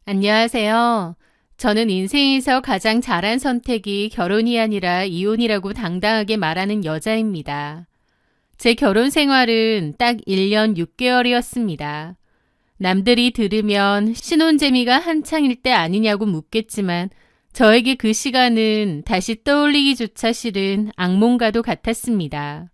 안녕하세요. 저는 인생에서 가장 잘한 선택이 결혼이 아니라 이혼이라고 당당하게 말하는 여자입니다. 제 결혼 생활은 딱 1년 6개월이었습니다. 남들이 들으면 신혼재미가 한창일 때 아니냐고 묻겠지만 저에게 그 시간은 다시 떠올리기조차 싫은 악몽과도 같았습니다.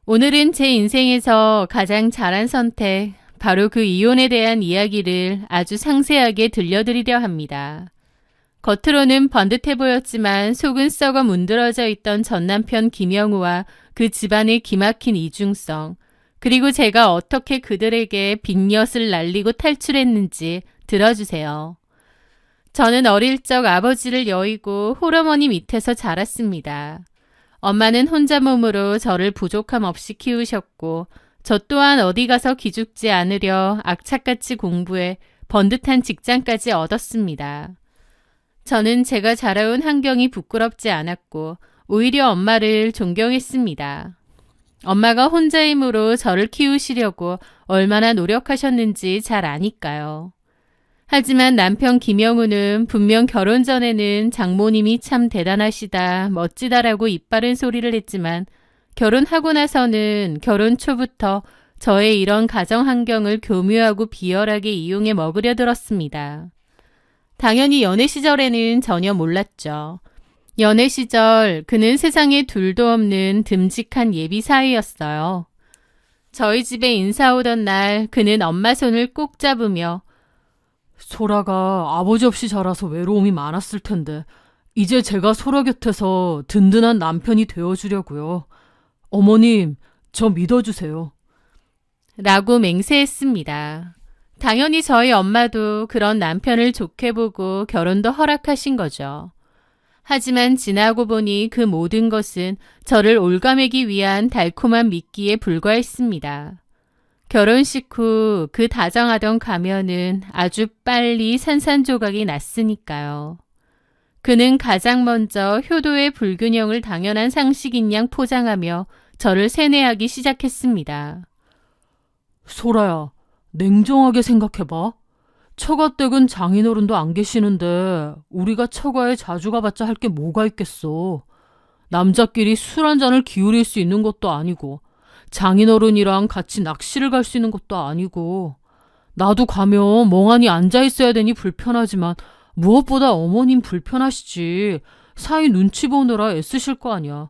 오늘은 제 인생에서 가장 잘한 선택, 바로 그 이혼에 대한 이야기를 아주 상세하게 들려드리려 합니다. 겉으로는 번듯해 보였지만 속은 썩어 문드러져 있던 전남편 김영우와 그 집안의 기막힌 이중성, 그리고 제가 어떻게 그들에게 빅엿을 날리고 탈출했는지 들어주세요. 저는 어릴 적 아버지를 여의고 홀어머니 밑에서 자랐습니다. 엄마는 혼자 몸으로 저를 부족함 없이 키우셨고 저 또한 어디 가서 기죽지 않으려 악착같이 공부해 번듯한 직장까지 얻었습니다. 저는 제가 자라온 환경이 부끄럽지 않았고 오히려 엄마를 존경했습니다. 엄마가 혼자 힘으로 저를 키우시려고 얼마나 노력하셨는지 잘 아니까요. 하지만 남편 김영우는 분명 결혼 전에는 장모님이 참 대단하시다, 멋지다라고 입바른 소리를 했지만 결혼하고 나서는 결혼 초부터 저의 이런 가정 환경을 교묘하고 비열하게 이용해 먹으려 들었습니다. 당연히 연애 시절에는 전혀 몰랐죠. 연애 시절 그는 세상에 둘도 없는 듬직한 예비 사위였어요. 저희 집에 인사 오던 날 그는 엄마 손을 꼭 잡으며 소라가 아버지 없이 자라서 외로움이 많았을 텐데 이제 제가 소라 곁에서 든든한 남편이 되어주려고요. 어머님, 저 믿어주세요. 라고 맹세했습니다. 당연히 저희 엄마도 그런 남편을 좋게 보고 결혼도 허락하신 거죠. 하지만 지나고 보니 그 모든 것은 저를 올가매기 위한 달콤한 미끼에 불과했습니다. 결혼식 후 그 다정하던 가면은 아주 빨리 산산조각이 났으니까요. 그는 가장 먼저 효도의 불균형을 당연한 상식인 양 포장하며 저를 세뇌하기 시작했습니다. 소라야, 냉정하게 생각해봐. 처가댁은 장인어른도 안 계시는데 우리가 처가에 자주 가봤자 할 게 뭐가 있겠어. 남자끼리 술 한 잔을 기울일 수 있는 것도 아니고 장인어른이랑 같이 낚시를 갈 수 있는 것도 아니고 나도 가면 멍하니 앉아있어야 되니 불편하지만 무엇보다 어머님 불편하시지. 사위 눈치 보느라 애쓰실 거 아니야.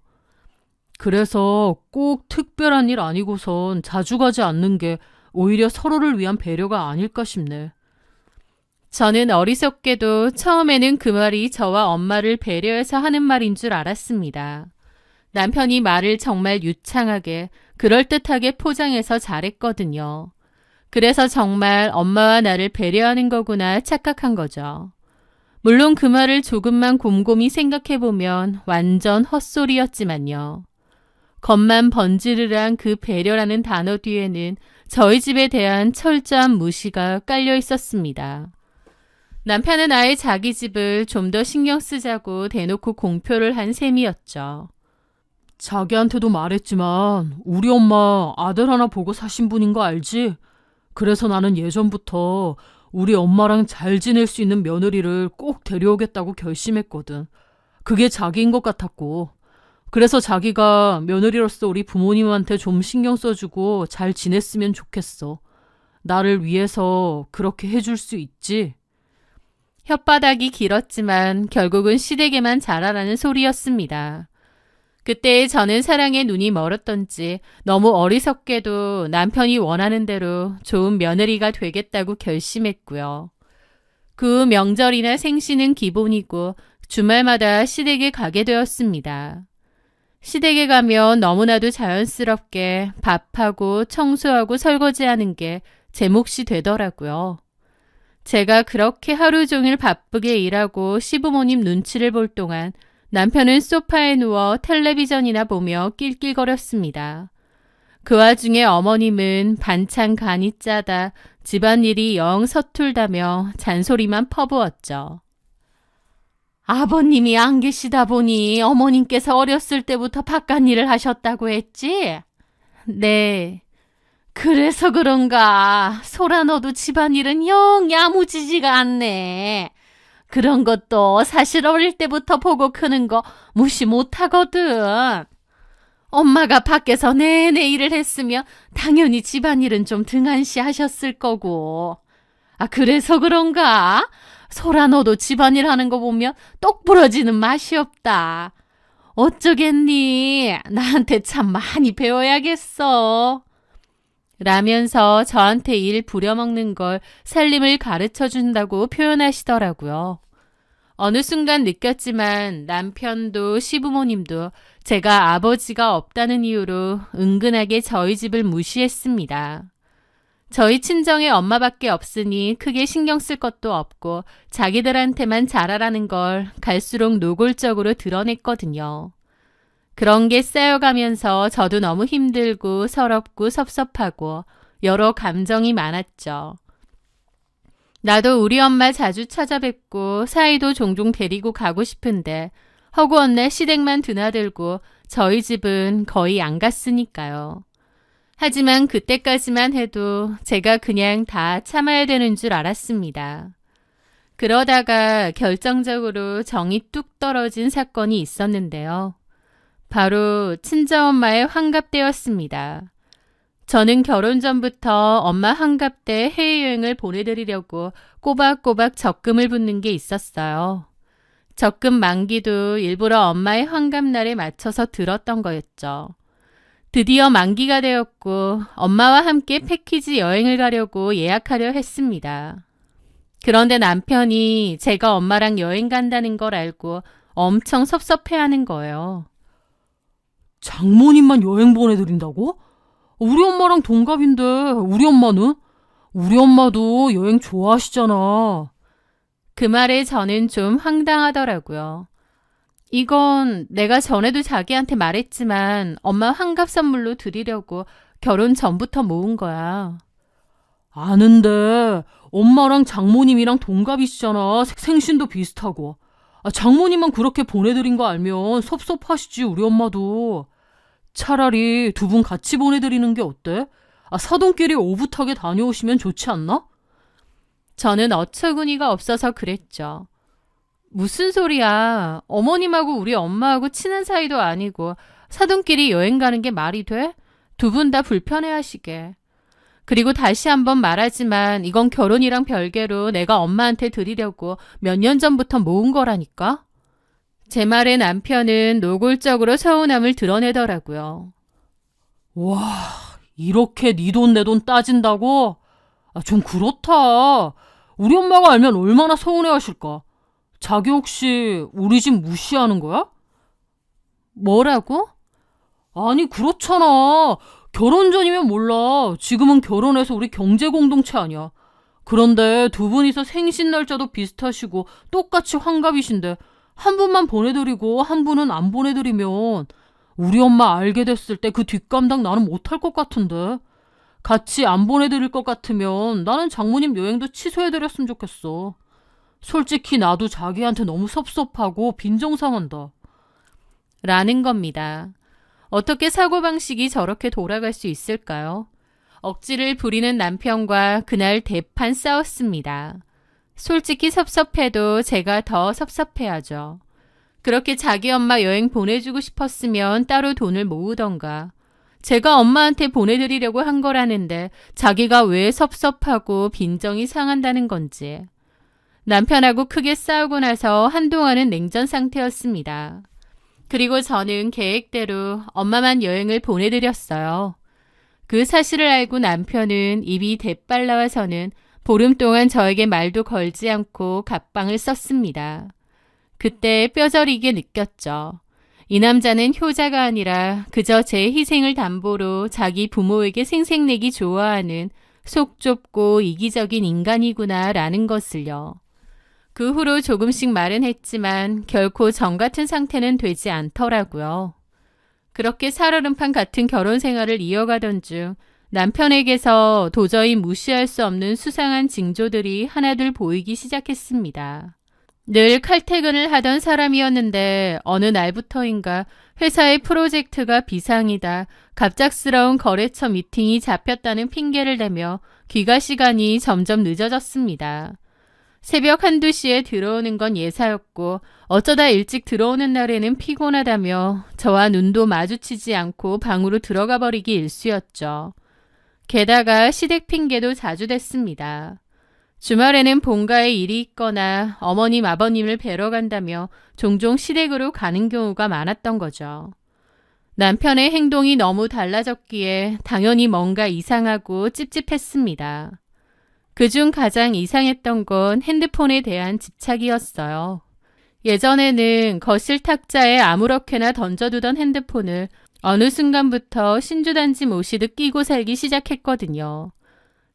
그래서 꼭 특별한 일 아니고선 자주 가지 않는 게 오히려 서로를 위한 배려가 아닐까 싶네. 저는 어리석게도 처음에는 그 말이 저와 엄마를 배려해서 하는 말인 줄 알았습니다. 남편이 말을 정말 유창하게 그럴듯하게 포장해서 잘했거든요. 그래서 정말 엄마와 나를 배려하는 거구나 착각한 거죠. 물론 그 말을 조금만 곰곰이 생각해보면 완전 헛소리였지만요. 겉만 번지르르한 그 배려라는 단어 뒤에는 저희 집에 대한 철저한 무시가 깔려 있었습니다. 남편은 아예 자기 집을 좀 더 신경 쓰자고 대놓고 공표를 한 셈이었죠. 자기한테도 말했지만 우리 엄마 아들 하나 보고 사신 분인 거 알지? 그래서 나는 예전부터 우리 엄마랑 잘 지낼 수 있는 며느리를 꼭 데려오겠다고 결심했거든. 그게 자기인 것 같았고. 그래서 자기가 며느리로서 우리 부모님한테 좀 신경 써주고 잘 지냈으면 좋겠어. 나를 위해서 그렇게 해줄 수 있지? 혓바닥이 길었지만 결국은 시댁에만 잘하라는 소리였습니다. 그때 저는 사랑에 눈이 멀었던지 너무 어리석게도 남편이 원하는 대로 좋은 며느리가 되겠다고 결심했고요. 그 명절이나 생신은 기본이고 주말마다 시댁에 가게 되었습니다. 시댁에 가면 너무나도 자연스럽게 밥하고 청소하고 설거지하는 게 제 몫이 되더라고요. 제가 그렇게 하루 종일 바쁘게 일하고 시부모님 눈치를 볼 동안 남편은 소파에 누워 텔레비전이나 보며 낄낄거렸습니다. 그 와중에 어머님은 반찬 간이 짜다, 집안일이 영 서툴다며 잔소리만 퍼부었죠. 아버님이 안 계시다 보니 어머님께서 어렸을 때부터 바깥일을 하셨다고 했지? 네. 그래서 그런가. 소라 너도 집안일은 영 야무지지가 않네. 그런 것도 사실 어릴 때부터 보고 크는 거 무시 못하거든. 엄마가 밖에서 내내 일을 했으면 당연히 집안일은 좀 등한시 하셨을 거고. 그래서 그런가? 소라 너도 집안일 하는 거 보면 똑 부러지는 맛이 없다. 어쩌겠니? 나한테 참 많이 배워야겠어. 라면서 저한테 일 부려먹는 걸 살림을 가르쳐 준다고 표현하시더라고요. 어느 순간 느꼈지만 남편도 시부모님도 제가 아버지가 없다는 이유로 은근하게 저희 집을 무시했습니다. 저희 친정에 엄마밖에 없으니 크게 신경 쓸 것도 없고 자기들한테만 잘하라는 걸 갈수록 노골적으로 드러냈거든요. 그런 게 쌓여가면서 저도 너무 힘들고 서럽고 섭섭하고 여러 감정이 많았죠. 나도 우리 엄마 자주 찾아뵙고 사이도 종종 데리고 가고 싶은데 허구한 날 시댁만 드나들고 저희 집은 거의 안 갔으니까요. 하지만 그때까지만 해도 제가 그냥 다 참아야 되는 줄 알았습니다. 그러다가 결정적으로 정이 뚝 떨어진 사건이 있었는데요. 바로 친정엄마의 환갑 때였습니다. 저는 결혼 전부터 엄마 환갑 때 해외여행을 보내드리려고 꼬박꼬박 적금을 붓는 게 있었어요. 적금 만기도 일부러 엄마의 환갑날에 맞춰서 들었던 거였죠. 드디어 만기가 되었고 엄마와 함께 패키지 여행을 가려고 예약하려 했습니다. 그런데 남편이 제가 엄마랑 여행 간다는 걸 알고 엄청 섭섭해하는 거예요. 장모님만 여행 보내드린다고? 우리 엄마랑 동갑인데 우리 엄마는? 우리 엄마도 여행 좋아하시잖아. 그 말에 저는 좀 황당하더라고요. 이건 내가 전에도 자기한테 말했지만 엄마 환갑 선물로 드리려고 결혼 전부터 모은 거야. 아는데 엄마랑 장모님이랑 동갑이시잖아. 생신도 비슷하고. 장모님만 그렇게 보내드린 거 알면 섭섭하시지 우리 엄마도. 차라리 두 분 같이 보내드리는 게 어때? 사돈끼리 오붓하게 다녀오시면 좋지 않나? 저는 어처구니가 없어서 그랬죠. 무슨 소리야. 어머님하고 우리 엄마하고 친한 사이도 아니고 사돈끼리 여행 가는 게 말이 돼? 두 분 다 불편해하시게. 그리고 다시 한번 말하지만 이건 결혼이랑 별개로 내가 엄마한테 드리려고 몇 년 전부터 모은 거라니까. 제 말에 남편은 노골적으로 서운함을 드러내더라고요. 와, 이렇게 네 돈 내 돈 따진다고? 좀 그렇다. 우리 엄마가 알면 얼마나 서운해하실까. 자기 혹시 우리 집 무시하는 거야? 뭐라고? 아니 그렇잖아. 결혼 전이면 몰라. 지금은 결혼해서 우리 경제 공동체 아니야. 그런데 두 분이서 생신 날짜도 비슷하시고 똑같이 환갑이신데 한 분만 보내드리고 한 분은 안 보내드리면 우리 엄마 알게 됐을 때 그 뒷감당 나는 못할 것 같은데. 같이 안 보내드릴 것 같으면 나는 장모님 여행도 취소해드렸으면 좋겠어. 솔직히 나도 자기한테 너무 섭섭하고 빈정상한다. 라는 겁니다. 어떻게 사고방식이 저렇게 돌아갈 수 있을까요? 억지를 부리는 남편과 그날 대판 싸웠습니다. 솔직히 섭섭해도 제가 더 섭섭해하죠. 그렇게 자기 엄마 여행 보내주고 싶었으면 따로 돈을 모으던가. 제가 엄마한테 보내드리려고 한 거라는데 자기가 왜 섭섭하고 빈정이 상한다는 건지. 남편하고 크게 싸우고 나서 한동안은 냉전 상태였습니다. 그리고 저는 계획대로 엄마만 여행을 보내드렸어요. 그 사실을 알고 남편은 입이 대빨 나와서는 보름 동안 저에게 말도 걸지 않고 갑방을 썼습니다. 그때 뼈저리게 느꼈죠. 이 남자는 효자가 아니라 그저 제 희생을 담보로 자기 부모에게 생색내기 좋아하는 속 좁고 이기적인 인간이구나라는 것을요. 그 후로 조금씩 말은 했지만 결코 전 같은 상태는 되지 않더라고요. 그렇게 살얼음판 같은 결혼 생활을 이어가던 중 남편에게서 도저히 무시할 수 없는 수상한 징조들이 하나둘 보이기 시작했습니다. 늘 칼퇴근을 하던 사람이었는데 어느 날부터인가 회사의 프로젝트가 비상이다, 갑작스러운 거래처 미팅이 잡혔다는 핑계를 대며 귀가 시간이 점점 늦어졌습니다. 새벽 1~2시에 들어오는 건 예사였고 어쩌다 일찍 들어오는 날에는 피곤하다며 저와 눈도 마주치지 않고 방으로 들어가 버리기 일쑤였죠. 게다가 시댁 핑계도 자주 댔습니다. 주말에는 본가에 일이 있거나 어머님 아버님을 뵈러 간다며 종종 시댁으로 가는 경우가 많았던 거죠. 남편의 행동이 너무 달라졌기에 당연히 뭔가 이상하고 찝찝했습니다. 그중 가장 이상했던 건 핸드폰에 대한 집착이었어요. 예전에는 거실 탁자에 아무렇게나 던져두던 핸드폰을 어느 순간부터 신주단지 모시듯 끼고 살기 시작했거든요.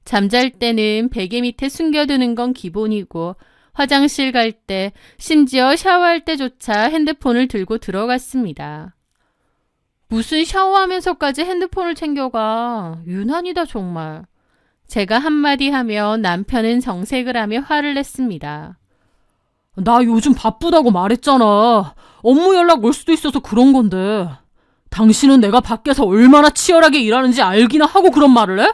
잠잘 때는 베개 밑에 숨겨두는 건 기본이고 화장실 갈 때, 심지어 샤워할 때조차 핸드폰을 들고 들어갔습니다. 무슨 샤워하면서까지 핸드폰을 챙겨가. 유난이다 정말. 제가 한마디 하면 남편은 정색을 하며 화를 냈습니다. 나 요즘 바쁘다고 말했잖아. 업무 연락 올 수도 있어서 그런 건데. 당신은 내가 밖에서 얼마나 치열하게 일하는지 알기나 하고 그런 말을 해?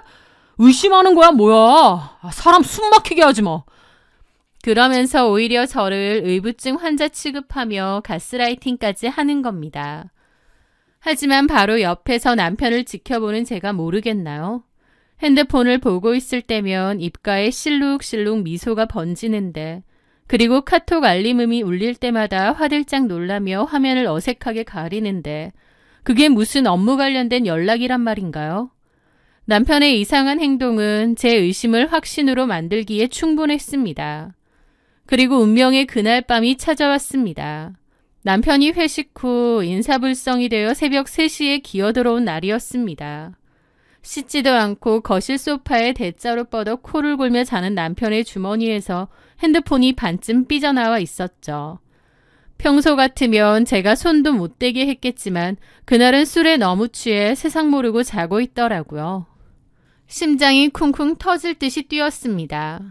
의심하는 거야 뭐야. 사람 숨 막히게 하지 마. 그러면서 오히려 저를 의부증 환자 취급하며 가스라이팅까지 하는 겁니다. 하지만 바로 옆에서 남편을 지켜보는 제가 모르겠나요? 핸드폰을 보고 있을 때면 입가에 실룩실룩 미소가 번지는데, 그리고 카톡 알림음이 울릴 때마다 화들짝 놀라며 화면을 어색하게 가리는데, 그게 무슨 업무 관련된 연락이란 말인가요? 남편의 이상한 행동은 제 의심을 확신으로 만들기에 충분했습니다. 그리고 운명의 그날 밤이 찾아왔습니다. 남편이 회식 후 인사불성이 되어 새벽 3시에 기어들어온 날이었습니다. 씻지도 않고 거실 소파에 대자로 뻗어 코를 골며 자는 남편의 주머니에서 핸드폰이 반쯤 삐져나와 있었죠. 평소 같으면 제가 손도 못 대게 했겠지만 그날은 술에 너무 취해 세상 모르고 자고 있더라고요. 심장이 쿵쿵 터질 듯이 뛰었습니다.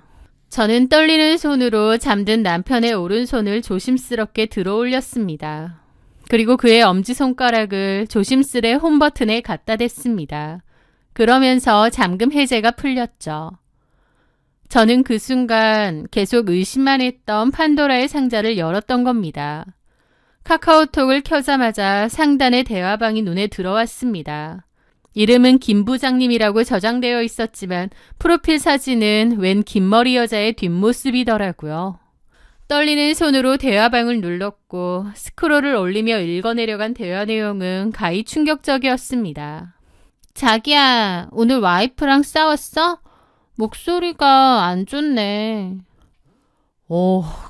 저는 떨리는 손으로 잠든 남편의 오른손을 조심스럽게 들어 올렸습니다. 그리고 그의 엄지손가락을 조심스레 홈버튼에 갖다 댔습니다. 그러면서 잠금 해제가 풀렸죠. 저는 그 순간 계속 의심만 했던 판도라의 상자를 열었던 겁니다. 카카오톡을 켜자마자 상단의 대화방이 눈에 들어왔습니다. 이름은 김 부장님이라고 저장되어 있었지만 프로필 사진은 웬 긴머리 여자의 뒷모습이더라고요. 떨리는 손으로 대화방을 눌렀고 스크롤을 올리며 읽어내려간 대화 내용은 가히 충격적이었습니다. 자기야, 오늘 와이프랑 싸웠어? 목소리가 안 좋네.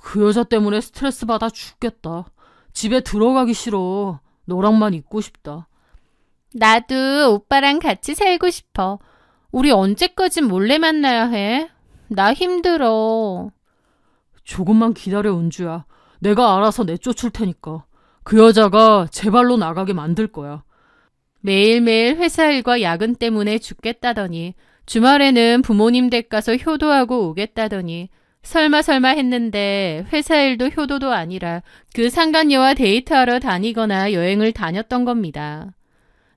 그 여자 때문에 스트레스 받아 죽겠다. 집에 들어가기 싫어. 너랑만 있고 싶다. 나도 오빠랑 같이 살고 싶어. 우리 언제까지 몰래 만나야 해? 나 힘들어. 조금만 기다려, 은주야. 내가 알아서 내쫓을 테니까. 그 여자가 제 발로 나가게 만들 거야. 매일매일 회사 일과 야근 때문에 죽겠다더니 주말에는 부모님 댁 가서 효도하고 오겠다더니 설마 했는데 회사 일도 효도도 아니라 그 상간녀와 데이트하러 다니거나 여행을 다녔던 겁니다.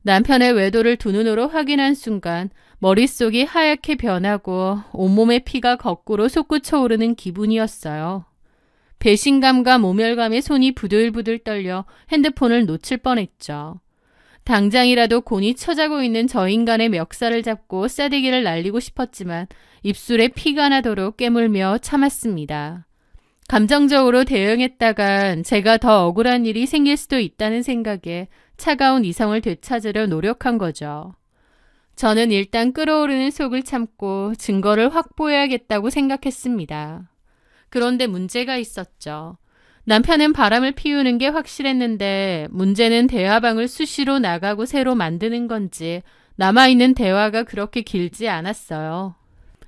남편의 외도를 두 눈으로 확인한 순간 머릿속이 하얗게 변하고 온몸의 피가 거꾸로 솟구쳐 오르는 기분이었어요. 배신감과 모멸감에 손이 부들부들 떨려 핸드폰을 놓칠 뻔했죠. 당장이라도 곤히 처자고 있는 저 인간의 멱살을 잡고 싸대기를 날리고 싶었지만 입술에 피가 나도록 깨물며 참았습니다. 감정적으로 대응했다간 제가 더 억울한 일이 생길 수도 있다는 생각에 차가운 이성을 되찾으려 노력한 거죠. 저는 일단 끓어오르는 속을 참고 증거를 확보해야겠다고 생각했습니다. 그런데 문제가 있었죠. 남편은 바람을 피우는 게 확실했는데 문제는 대화방을 수시로 나가고 새로 만드는 건지 남아있는 대화가 그렇게 길지 않았어요.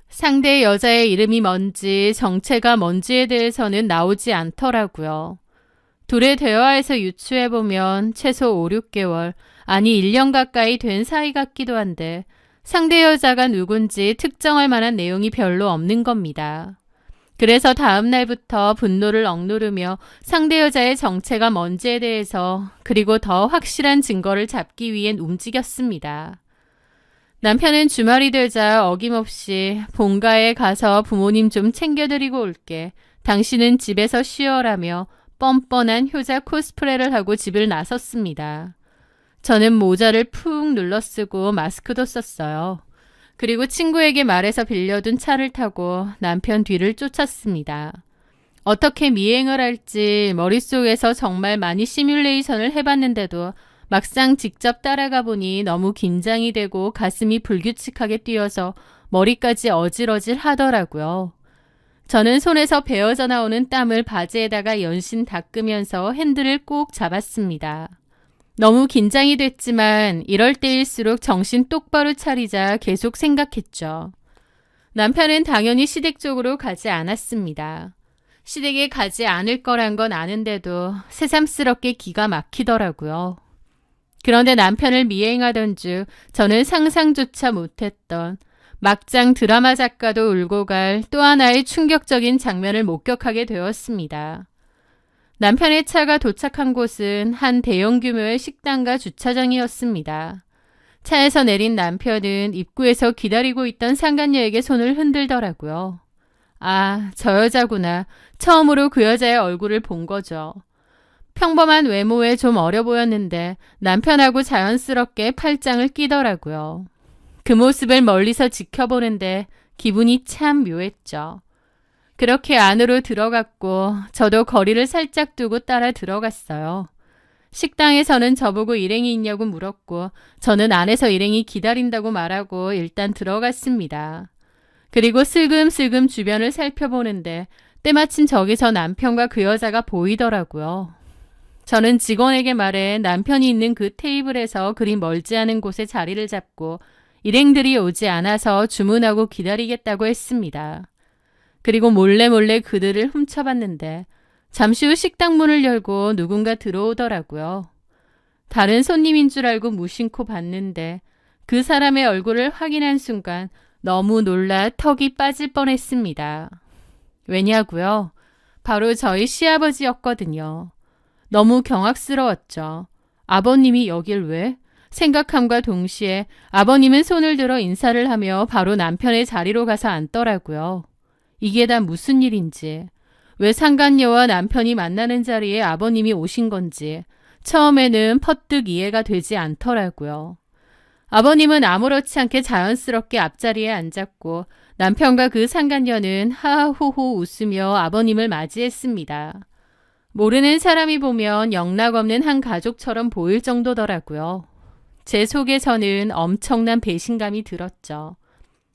상대 여자의 이름이 뭔지 정체가 뭔지에 대해서는 나오지 않더라고요. 둘의 대화에서 유추해보면 최소 5, 6개월, 아니 1년 가까이 된 사이 같기도 한데 상대 여자가 누군지 특정할 만한 내용이 별로 없는 겁니다. 그래서 다음 날부터 분노를 억누르며 상대 여자의 정체가 뭔지에 대해서 그리고 더 확실한 증거를 잡기 위해 움직였습니다. 남편은 주말이 되자 어김없이 본가에 가서 부모님 좀 챙겨드리고 올게. 당신은 집에서 쉬어라며 뻔뻔한 효자 코스프레를 하고 집을 나섰습니다. 저는 모자를 푹 눌러쓰고 마스크도 썼어요. 그리고 친구에게 말해서 빌려둔 차를 타고 남편 뒤를 쫓았습니다. 어떻게 미행을 할지 머릿속에서 정말 많이 시뮬레이션을 해봤는데도 막상 직접 따라가 보니 너무 긴장이 되고 가슴이 불규칙하게 뛰어서 머리까지 어질어질 하더라고요. 저는 손에서 베어져 나오는 땀을 바지에다가 연신 닦으면서 핸들을 꼭 잡았습니다. 너무 긴장이 됐지만 이럴 때일수록 정신 똑바로 차리자 계속 생각했죠. 남편은 당연히 시댁 쪽으로 가지 않았습니다. 시댁에 가지 않을 거란 건 아는데도 새삼스럽게 기가 막히더라고요. 그런데 남편을 미행하던 중 저는 상상조차 못했던 막장 드라마 작가도 울고 갈 또 하나의 충격적인 장면을 목격하게 되었습니다. 남편의 차가 도착한 곳은 한 대형 규모의 식당과 주차장이었습니다. 차에서 내린 남편은 입구에서 기다리고 있던 상간녀에게 손을 흔들더라고요. 아, 저 여자구나. 처음으로 그 여자의 얼굴을 본 거죠. 평범한 외모에 좀 어려 보였는데 남편하고 자연스럽게 팔짱을 끼더라고요. 그 모습을 멀리서 지켜보는데 기분이 참 묘했죠. 그렇게 안으로 들어갔고 저도 거리를 살짝 두고 따라 들어갔어요. 식당에서는 저보고 일행이 있냐고 물었고 저는 안에서 일행이 기다린다고 말하고 일단 들어갔습니다. 그리고 슬금슬금 주변을 살펴보는데 때마침 저기서 남편과 그 여자가 보이더라고요. 저는 직원에게 말해 남편이 있는 그 테이블에서 그리 멀지 않은 곳에 자리를 잡고 일행들이 오지 않아서 주문하고 기다리겠다고 했습니다. 그리고 몰래 그들을 훔쳐봤는데 잠시 후 식당 문을 열고 누군가 들어오더라고요. 다른 손님인 줄 알고 무심코 봤는데 그 사람의 얼굴을 확인한 순간 너무 놀라 턱이 빠질 뻔했습니다. 왜냐고요? 바로 저희 시아버지였거든요. 너무 경악스러웠죠. 아버님이 여길 왜? 생각함과 동시에 아버님은 손을 들어 인사를 하며 바로 남편의 자리로 가서 앉더라고요. 이게 다 무슨 일인지, 왜 상간녀와 남편이 만나는 자리에 아버님이 오신 건지 처음에는 퍼뜩 이해가 되지 않더라고요. 아버님은 아무렇지 않게 자연스럽게 앞자리에 앉았고 남편과 그 상간녀는 하하호호 웃으며 아버님을 맞이했습니다. 모르는 사람이 보면 영락없는 한 가족처럼 보일 정도더라고요. 제 속에서는 엄청난 배신감이 들었죠.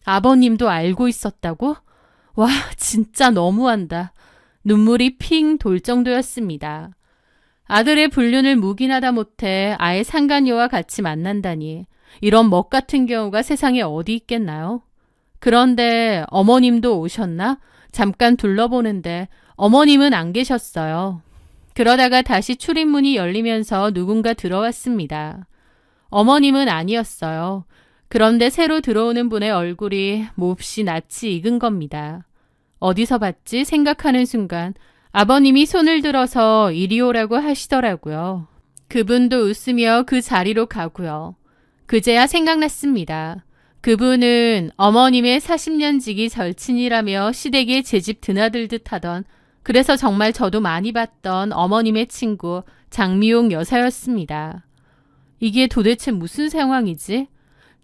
아버님도 알고 있었다고? 와, 진짜 너무한다. 눈물이 핑 돌 정도였습니다. 아들의 불륜을 묵인하다 못해 아예 상간녀와 같이 만난다니 이런 멋 같은 경우가 세상에 어디 있겠나요? 그런데 어머님도 오셨나? 잠깐 둘러보는데 어머님은 안 계셨어요. 그러다가 다시 출입문이 열리면서 누군가 들어왔습니다. 어머님은 아니었어요. 그런데 새로 들어오는 분의 얼굴이 몹시 낯이 익은 겁니다. 어디서 봤지 생각하는 순간 아버님이 손을 들어서 이리 오라고 하시더라고요. 그분도 웃으며 그 자리로 가고요. 그제야 생각났습니다. 그분은 어머님의 40년 지기 절친이라며 시댁에 제집 드나들듯 하던, 그래서 정말 저도 많이 봤던 어머님의 친구 장미옥 여사였습니다. 이게 도대체 무슨 상황이지?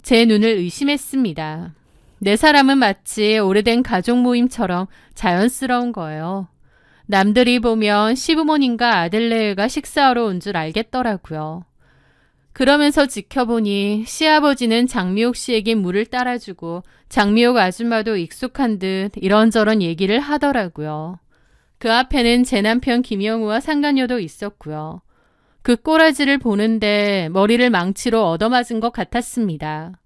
제 눈을 의심했습니다. 네 사람은 마치 오래된 가족 모임처럼 자연스러운 거예요. 남들이 보면 시부모님과 아들네가 식사하러 온 줄 알겠더라고요. 그러면서 지켜보니 시아버지는 장미옥 씨에게 물을 따라주고 장미옥 아줌마도 익숙한 듯 이런저런 얘기를 하더라고요. 그 앞에는 제 남편 김영우와 상간녀도 있었고요. 그 꼬라지를 보는데 머리를 망치로 얻어맞은 것 같았습니다.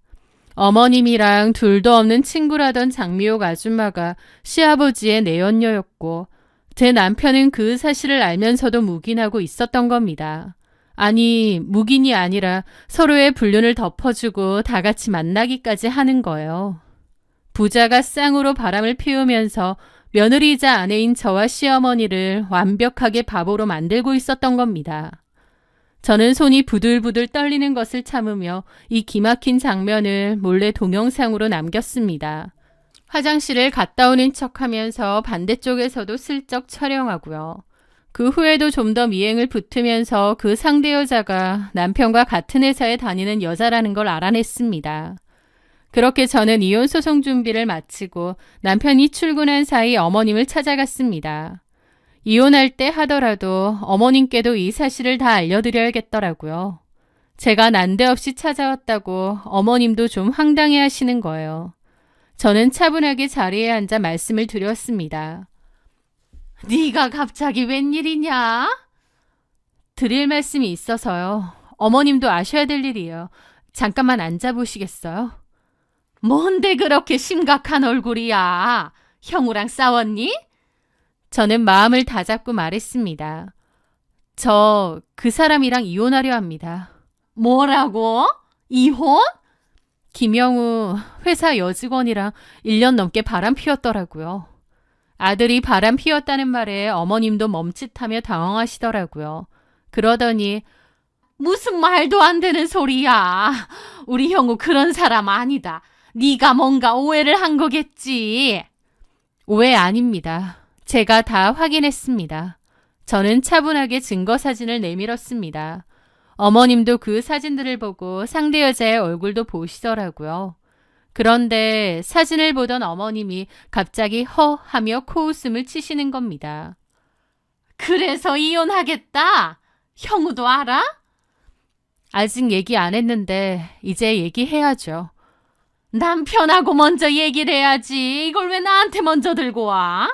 어머님이랑 둘도 없는 친구라던 장미옥 아줌마가 시아버지의 내연녀였고 제 남편은 그 사실을 알면서도 묵인하고 있었던 겁니다. 아니, 묵인이 아니라 서로의 불륜을 덮어주고 다 같이 만나기까지 하는 거예요. 부자가 쌍으로 바람을 피우면서 며느리이자 아내인 저와 시어머니를 완벽하게 바보로 만들고 있었던 겁니다. 저는 손이 부들부들 떨리는 것을 참으며 이 기막힌 장면을 몰래 동영상으로 남겼습니다. 화장실을 갔다 오는 척하면서 반대쪽에서도 슬쩍 촬영하고요. 그 후에도 좀 더 미행을 붙으면서 그 상대 여자가 남편과 같은 회사에 다니는 여자라는 걸 알아냈습니다. 그렇게 저는 이혼 소송 준비를 마치고 남편이 출근한 사이 어머님을 찾아갔습니다. 이혼할 때 하더라도 어머님께도 이 사실을 다 알려드려야겠더라고요. 제가 난데없이 찾아왔다고 어머님도 좀 황당해 하시는 거예요. 저는 차분하게 자리에 앉아 말씀을 드렸습니다. 네가 갑자기 웬일이냐? 드릴 말씀이 있어서요. 어머님도 아셔야 될 일이에요. 잠깐만 앉아보시겠어요? 뭔데 그렇게 심각한 얼굴이야? 형우랑 싸웠니? 저는 마음을 다잡고 말했습니다. 저 그 사람이랑 이혼하려 합니다. 뭐라고? 이혼? 김영우 회사 여직원이랑 1년 넘게 바람 피웠더라고요. 아들이 바람 피웠다는 말에 어머님도 멈칫하며 당황하시더라고요. 그러더니 무슨 말도 안 되는 소리야. 우리 형우 그런 사람 아니다. 네가 뭔가 오해를 한 거겠지. 오해 아닙니다. 제가 다 확인했습니다. 저는 차분하게 증거 사진을 내밀었습니다. 어머님도 그 사진들을 보고 상대 여자의 얼굴도 보시더라고요. 그런데 사진을 보던 어머님이 갑자기 허 하며 코웃음을 치시는 겁니다. 그래서 이혼하겠다? 형우도 알아? 아직 얘기 안 했는데 이제 얘기해야죠. 남편하고 먼저 얘기를 해야지. 이걸 왜 나한테 먼저 들고 와?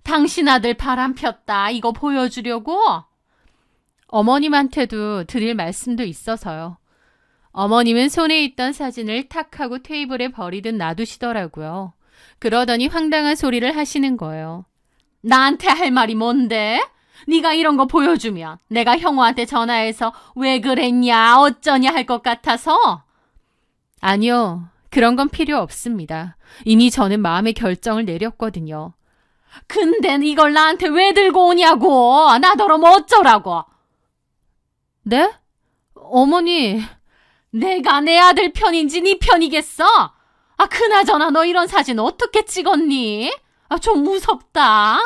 당신 아들 바람 폈다. 이거 보여주려고? 어머님한테도 드릴 말씀도 있어서요. 어머님은 손에 있던 사진을 탁 하고 테이블에 버리듯 놔두시더라고요. 그러더니 황당한 소리를 하시는 거예요. 나한테 할 말이 뭔데? 네가 이런 거 보여주면 내가 형우한테 전화해서 왜 그랬냐 어쩌냐 할 것 같아서? 아니요. 그런 건 필요 없습니다. 이미 저는 마음의 결정을 내렸거든요. 근데 이걸 나한테 왜 들고 오냐고. 나더러 뭐 어쩌라고. 네? 어머니. 내가 내 아들 편인지 네 편이겠어? 그나저나 너 이런 사진 어떻게 찍었니? 좀 무섭다.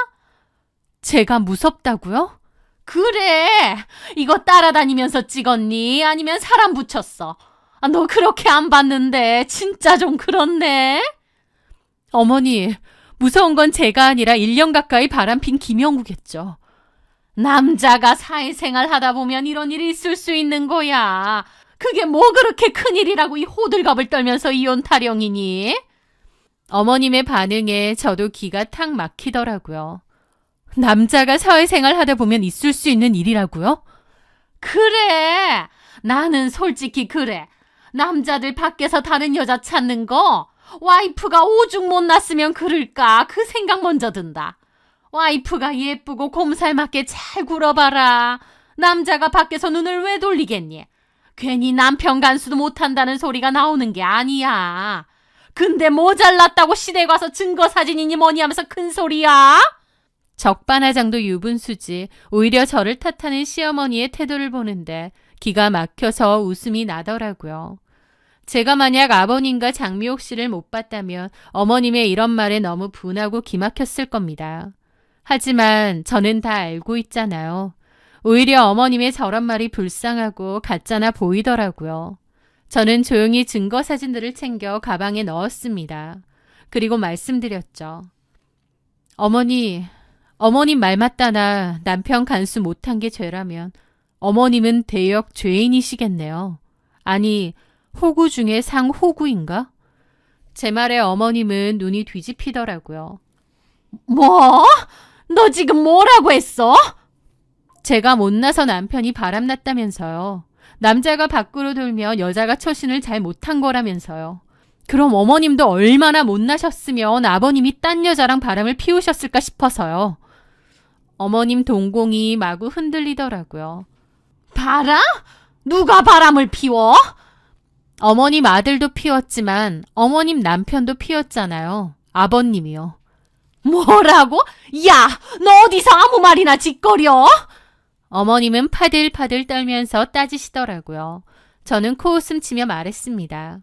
제가 무섭다고요? 그래. 이거 따라다니면서 찍었니? 아니면 사람 붙였어? 너 그렇게 안 봤는데 진짜 좀 그렇네. 어머니, 무서운 건 제가 아니라 1년 가까이 바람핀 김영우겠죠. 남자가 사회생활 하다 보면 이런 일이 있을 수 있는 거야. 그게 뭐 그렇게 큰일이라고 이 호들갑을 떨면서 이혼 타령이니? 어머님의 반응에 저도 기가 탁 막히더라고요. 남자가 사회생활 하다 보면 있을 수 있는 일이라고요? 그래. 나는 솔직히 그래. 남자들 밖에서 다른 여자 찾는 거 와이프가 오죽 못났으면 그럴까 그 생각 먼저 든다. 와이프가 예쁘고 곰살맞게 잘 굴어봐라. 남자가 밖에서 눈을 왜 돌리겠니? 괜히 남편 간수도 못한다는 소리가 나오는 게 아니야. 근데 모자랐다고 시댁 와서 증거 사진이니 뭐니 하면서 큰 소리야? 적반하장도 유분수지. 오히려 저를 탓하는 시어머니의 태도를 보는데 기가 막혀서 웃음이 나더라고요. 제가 만약 아버님과 장미옥 씨를 못 봤다면 어머님의 이런 말에 너무 분하고 기막혔을 겁니다. 하지만 저는 다 알고 있잖아요. 오히려 어머님의 저런 말이 불쌍하고 가짜나 보이더라고요. 저는 조용히 증거 사진들을 챙겨 가방에 넣었습니다. 그리고 말씀드렸죠. 어머님 말 맞다나 남편 간수 못한 게 죄라면 어머님은 대역 죄인이시겠네요. 아니, 호구 중에 상호구인가? 제 말에 어머님은 눈이 뒤집히더라고요. 뭐? 너 지금 뭐라고 했어? 제가 못나서 남편이 바람났다면서요. 남자가 밖으로 돌면 여자가 처신을 잘 못한 거라면서요. 그럼 어머님도 얼마나 못나셨으면 아버님이 딴 여자랑 바람을 피우셨을까 싶어서요. 어머님 동공이 마구 흔들리더라고요. 바람? 누가 바람을 피워? 어머님 아들도 피웠지만 어머님 남편도 피웠잖아요. 아버님이요. 뭐라고? 야, 너 어디서 아무 말이나 짓거려? 어머님은 파들파들 떨면서 따지시더라고요. 저는 코웃음 치며 말했습니다.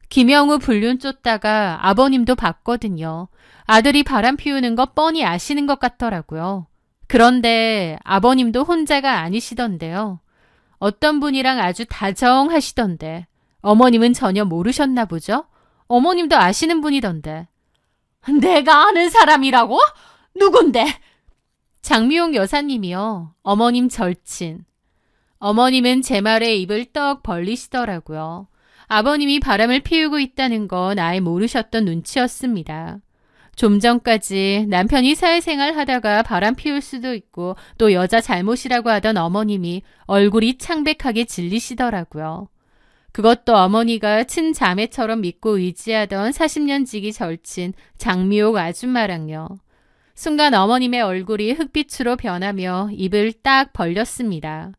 김영우 불륜 쫓다가 아버님도 봤거든요. 아들이 바람 피우는 거 뻔히 아시는 것 같더라고요. 그런데 아버님도 혼자가 아니시던데요. 어떤 분이랑 아주 다정하시던데 어머님은 전혀 모르셨나 보죠? 어머님도 아시는 분이던데. 내가 아는 사람이라고? 누군데? 장미용 여사님이요. 어머님 절친. 어머님은 제 말에 입을 떡 벌리시더라고요. 아버님이 바람을 피우고 있다는 건 아예 모르셨던 눈치였습니다. 좀 전까지 남편이 사회생활 하다가 바람 피울 수도 있고 또 여자 잘못이라고 하던 어머님이 얼굴이 창백하게 질리시더라고요. 그것도 어머니가 친자매처럼 믿고 의지하던 40년 지기 절친 장미옥 아줌마랑요. 순간 어머님의 얼굴이 흑빛으로 변하며 입을 딱 벌렸습니다.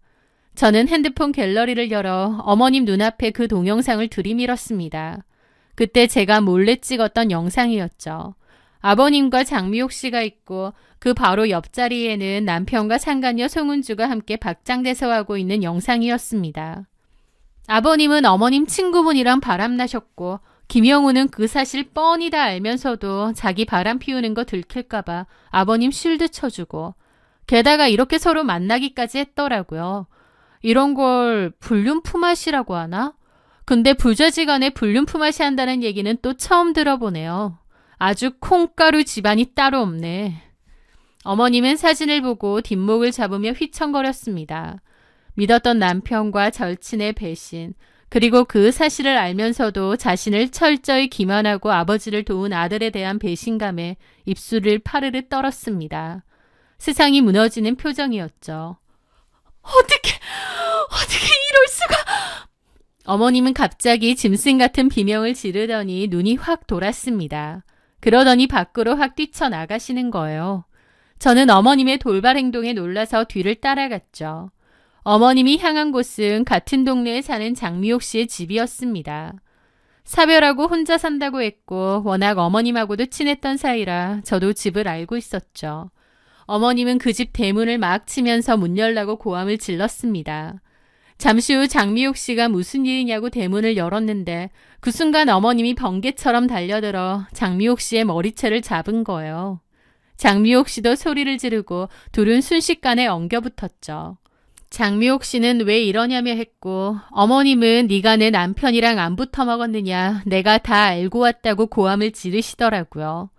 저는 핸드폰 갤러리를 열어 어머님 눈앞에 그 동영상을 들이밀었습니다. 그때 제가 몰래 찍었던 영상이었죠. 아버님과 장미옥 씨가 있고 그 바로 옆자리에는 남편과 상간녀 송은주가 함께 박장대소하고 있는 영상이었습니다. 아버님은 어머님 친구분이랑 바람나셨고 김영우는 그 사실 뻔히 다 알면서도 자기 바람 피우는 거 들킬까봐 아버님 쉴드 쳐주고 게다가 이렇게 서로 만나기까지 했더라고요. 이런 걸 불륜 품앗이라고 하나? 근데 부자지간에 불륜 품앗이 한다는 얘기는 또 처음 들어보네요. 아주 콩가루 집안이 따로 없네. 어머님은 사진을 보고 뒷목을 잡으며 휘청거렸습니다. 믿었던 남편과 절친의 배신, 그리고 그 사실을 알면서도 자신을 철저히 기만하고 아버지를 도운 아들에 대한 배신감에 입술을 파르르 떨었습니다. 세상이 무너지는 표정이었죠. 어떻게 이럴 수가? 어머님은 갑자기 짐승 같은 비명을 지르더니 눈이 확 돌았습니다. 그러더니 밖으로 확 뛰쳐나가시는 거예요. 저는 어머님의 돌발 행동에 놀라서 뒤를 따라갔죠. 어머님이 향한 곳은 같은 동네에 사는 장미옥 씨의 집이었습니다. 사별하고 혼자 산다고 했고 워낙 어머님하고도 친했던 사이라 저도 집을 알고 있었죠. 어머님은 그 집 대문을 막 치면서 문 열라고 고함을 질렀습니다. 잠시 후 장미옥 씨가 무슨 일이냐고 대문을 열었는데 그 순간 어머님이 번개처럼 달려들어 장미옥 씨의 머리채를 잡은 거예요. 장미옥 씨도 소리를 지르고 둘은 순식간에 엉겨붙었죠. 장미옥 씨는 왜 이러냐며 했고 어머님은 네가 내 남편이랑 안 붙어 먹었느냐 내가 다 알고 왔다고 고함을 지르시더라고요.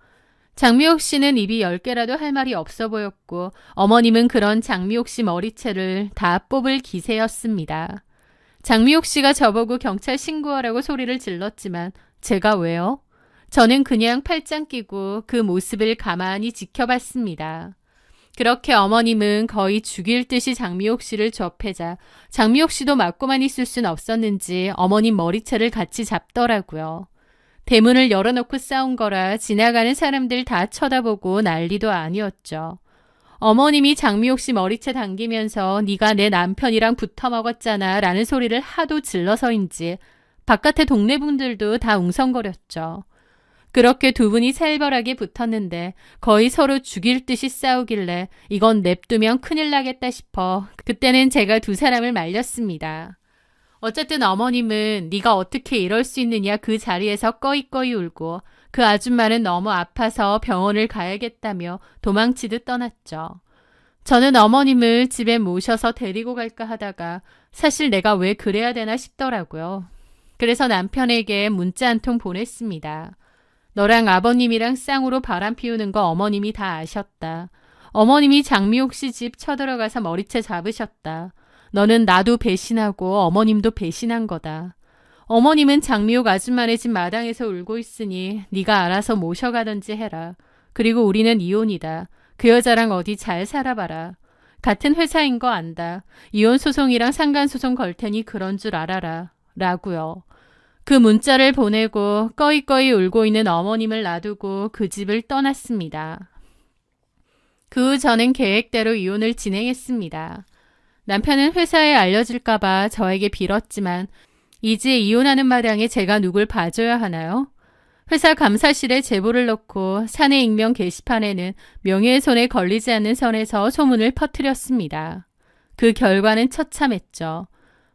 장미옥 씨는 입이 10개라도 할 말이 없어 보였고 어머님은 그런 장미옥 씨 머리채를 다 뽑을 기세였습니다. 장미옥 씨가 저보고 경찰 신고하라고 소리를 질렀지만 제가 왜요? 저는 그냥 팔짱 끼고 그 모습을 가만히 지켜봤습니다. 그렇게 어머님은 거의 죽일 듯이 장미옥 씨를 접해자 장미옥 씨도 맞고만 있을 순 없었는지 어머님 머리채를 같이 잡더라고요. 대문을 열어놓고 싸운 거라 지나가는 사람들 다 쳐다보고 난리도 아니었죠. 어머님이 장미옥 씨 머리채 당기면서 네가 내 남편이랑 붙어 먹었잖아 라는 소리를 하도 질러서인지 바깥의 동네 분들도 다 웅성거렸죠. 그렇게 두 분이 살벌하게 붙었는데 거의 서로 죽일 듯이 싸우길래 이건 냅두면 큰일 나겠다 싶어 그때는 제가 두 사람을 말렸습니다. 어쨌든 어머님은 네가 어떻게 이럴 수 있느냐 그 자리에서 꺼이꺼이 울고 그 아줌마는 너무 아파서 병원을 가야겠다며 도망치듯 떠났죠. 저는 어머님을 집에 모셔서 데리고 갈까 하다가 사실 내가 왜 그래야 되나 싶더라고요. 그래서 남편에게 문자 한 통 보냈습니다. 너랑 아버님이랑 쌍으로 바람 피우는 거 어머님이 다 아셨다. 어머님이 장미옥 씨 집 쳐들어가서 머리채 잡으셨다. 너는 나도 배신하고 어머님도 배신한 거다. 어머님은 장미옥 아줌마네 집 마당에서 울고 있으니 네가 알아서 모셔가든지 해라. 그리고 우리는 이혼이다. 그 여자랑 어디 잘 살아봐라. 같은 회사인 거 안다. 이혼 소송이랑 상간 소송 걸 테니 그런 줄 알아라. 라고요. 그 문자를 보내고 꺼이꺼이 울고 있는 어머님을 놔두고 그 집을 떠났습니다. 그 후 저는 계획대로 이혼을 진행했습니다. 남편은 회사에 알려질까봐 저에게 빌었지만 이제 이혼하는 마당에 제가 누굴 봐줘야 하나요? 회사 감사실에 제보를 넣고 사내 익명 게시판에는 명예훼손에 걸리지 않는 선에서 소문을 퍼뜨렸습니다. 그 결과는 처참했죠.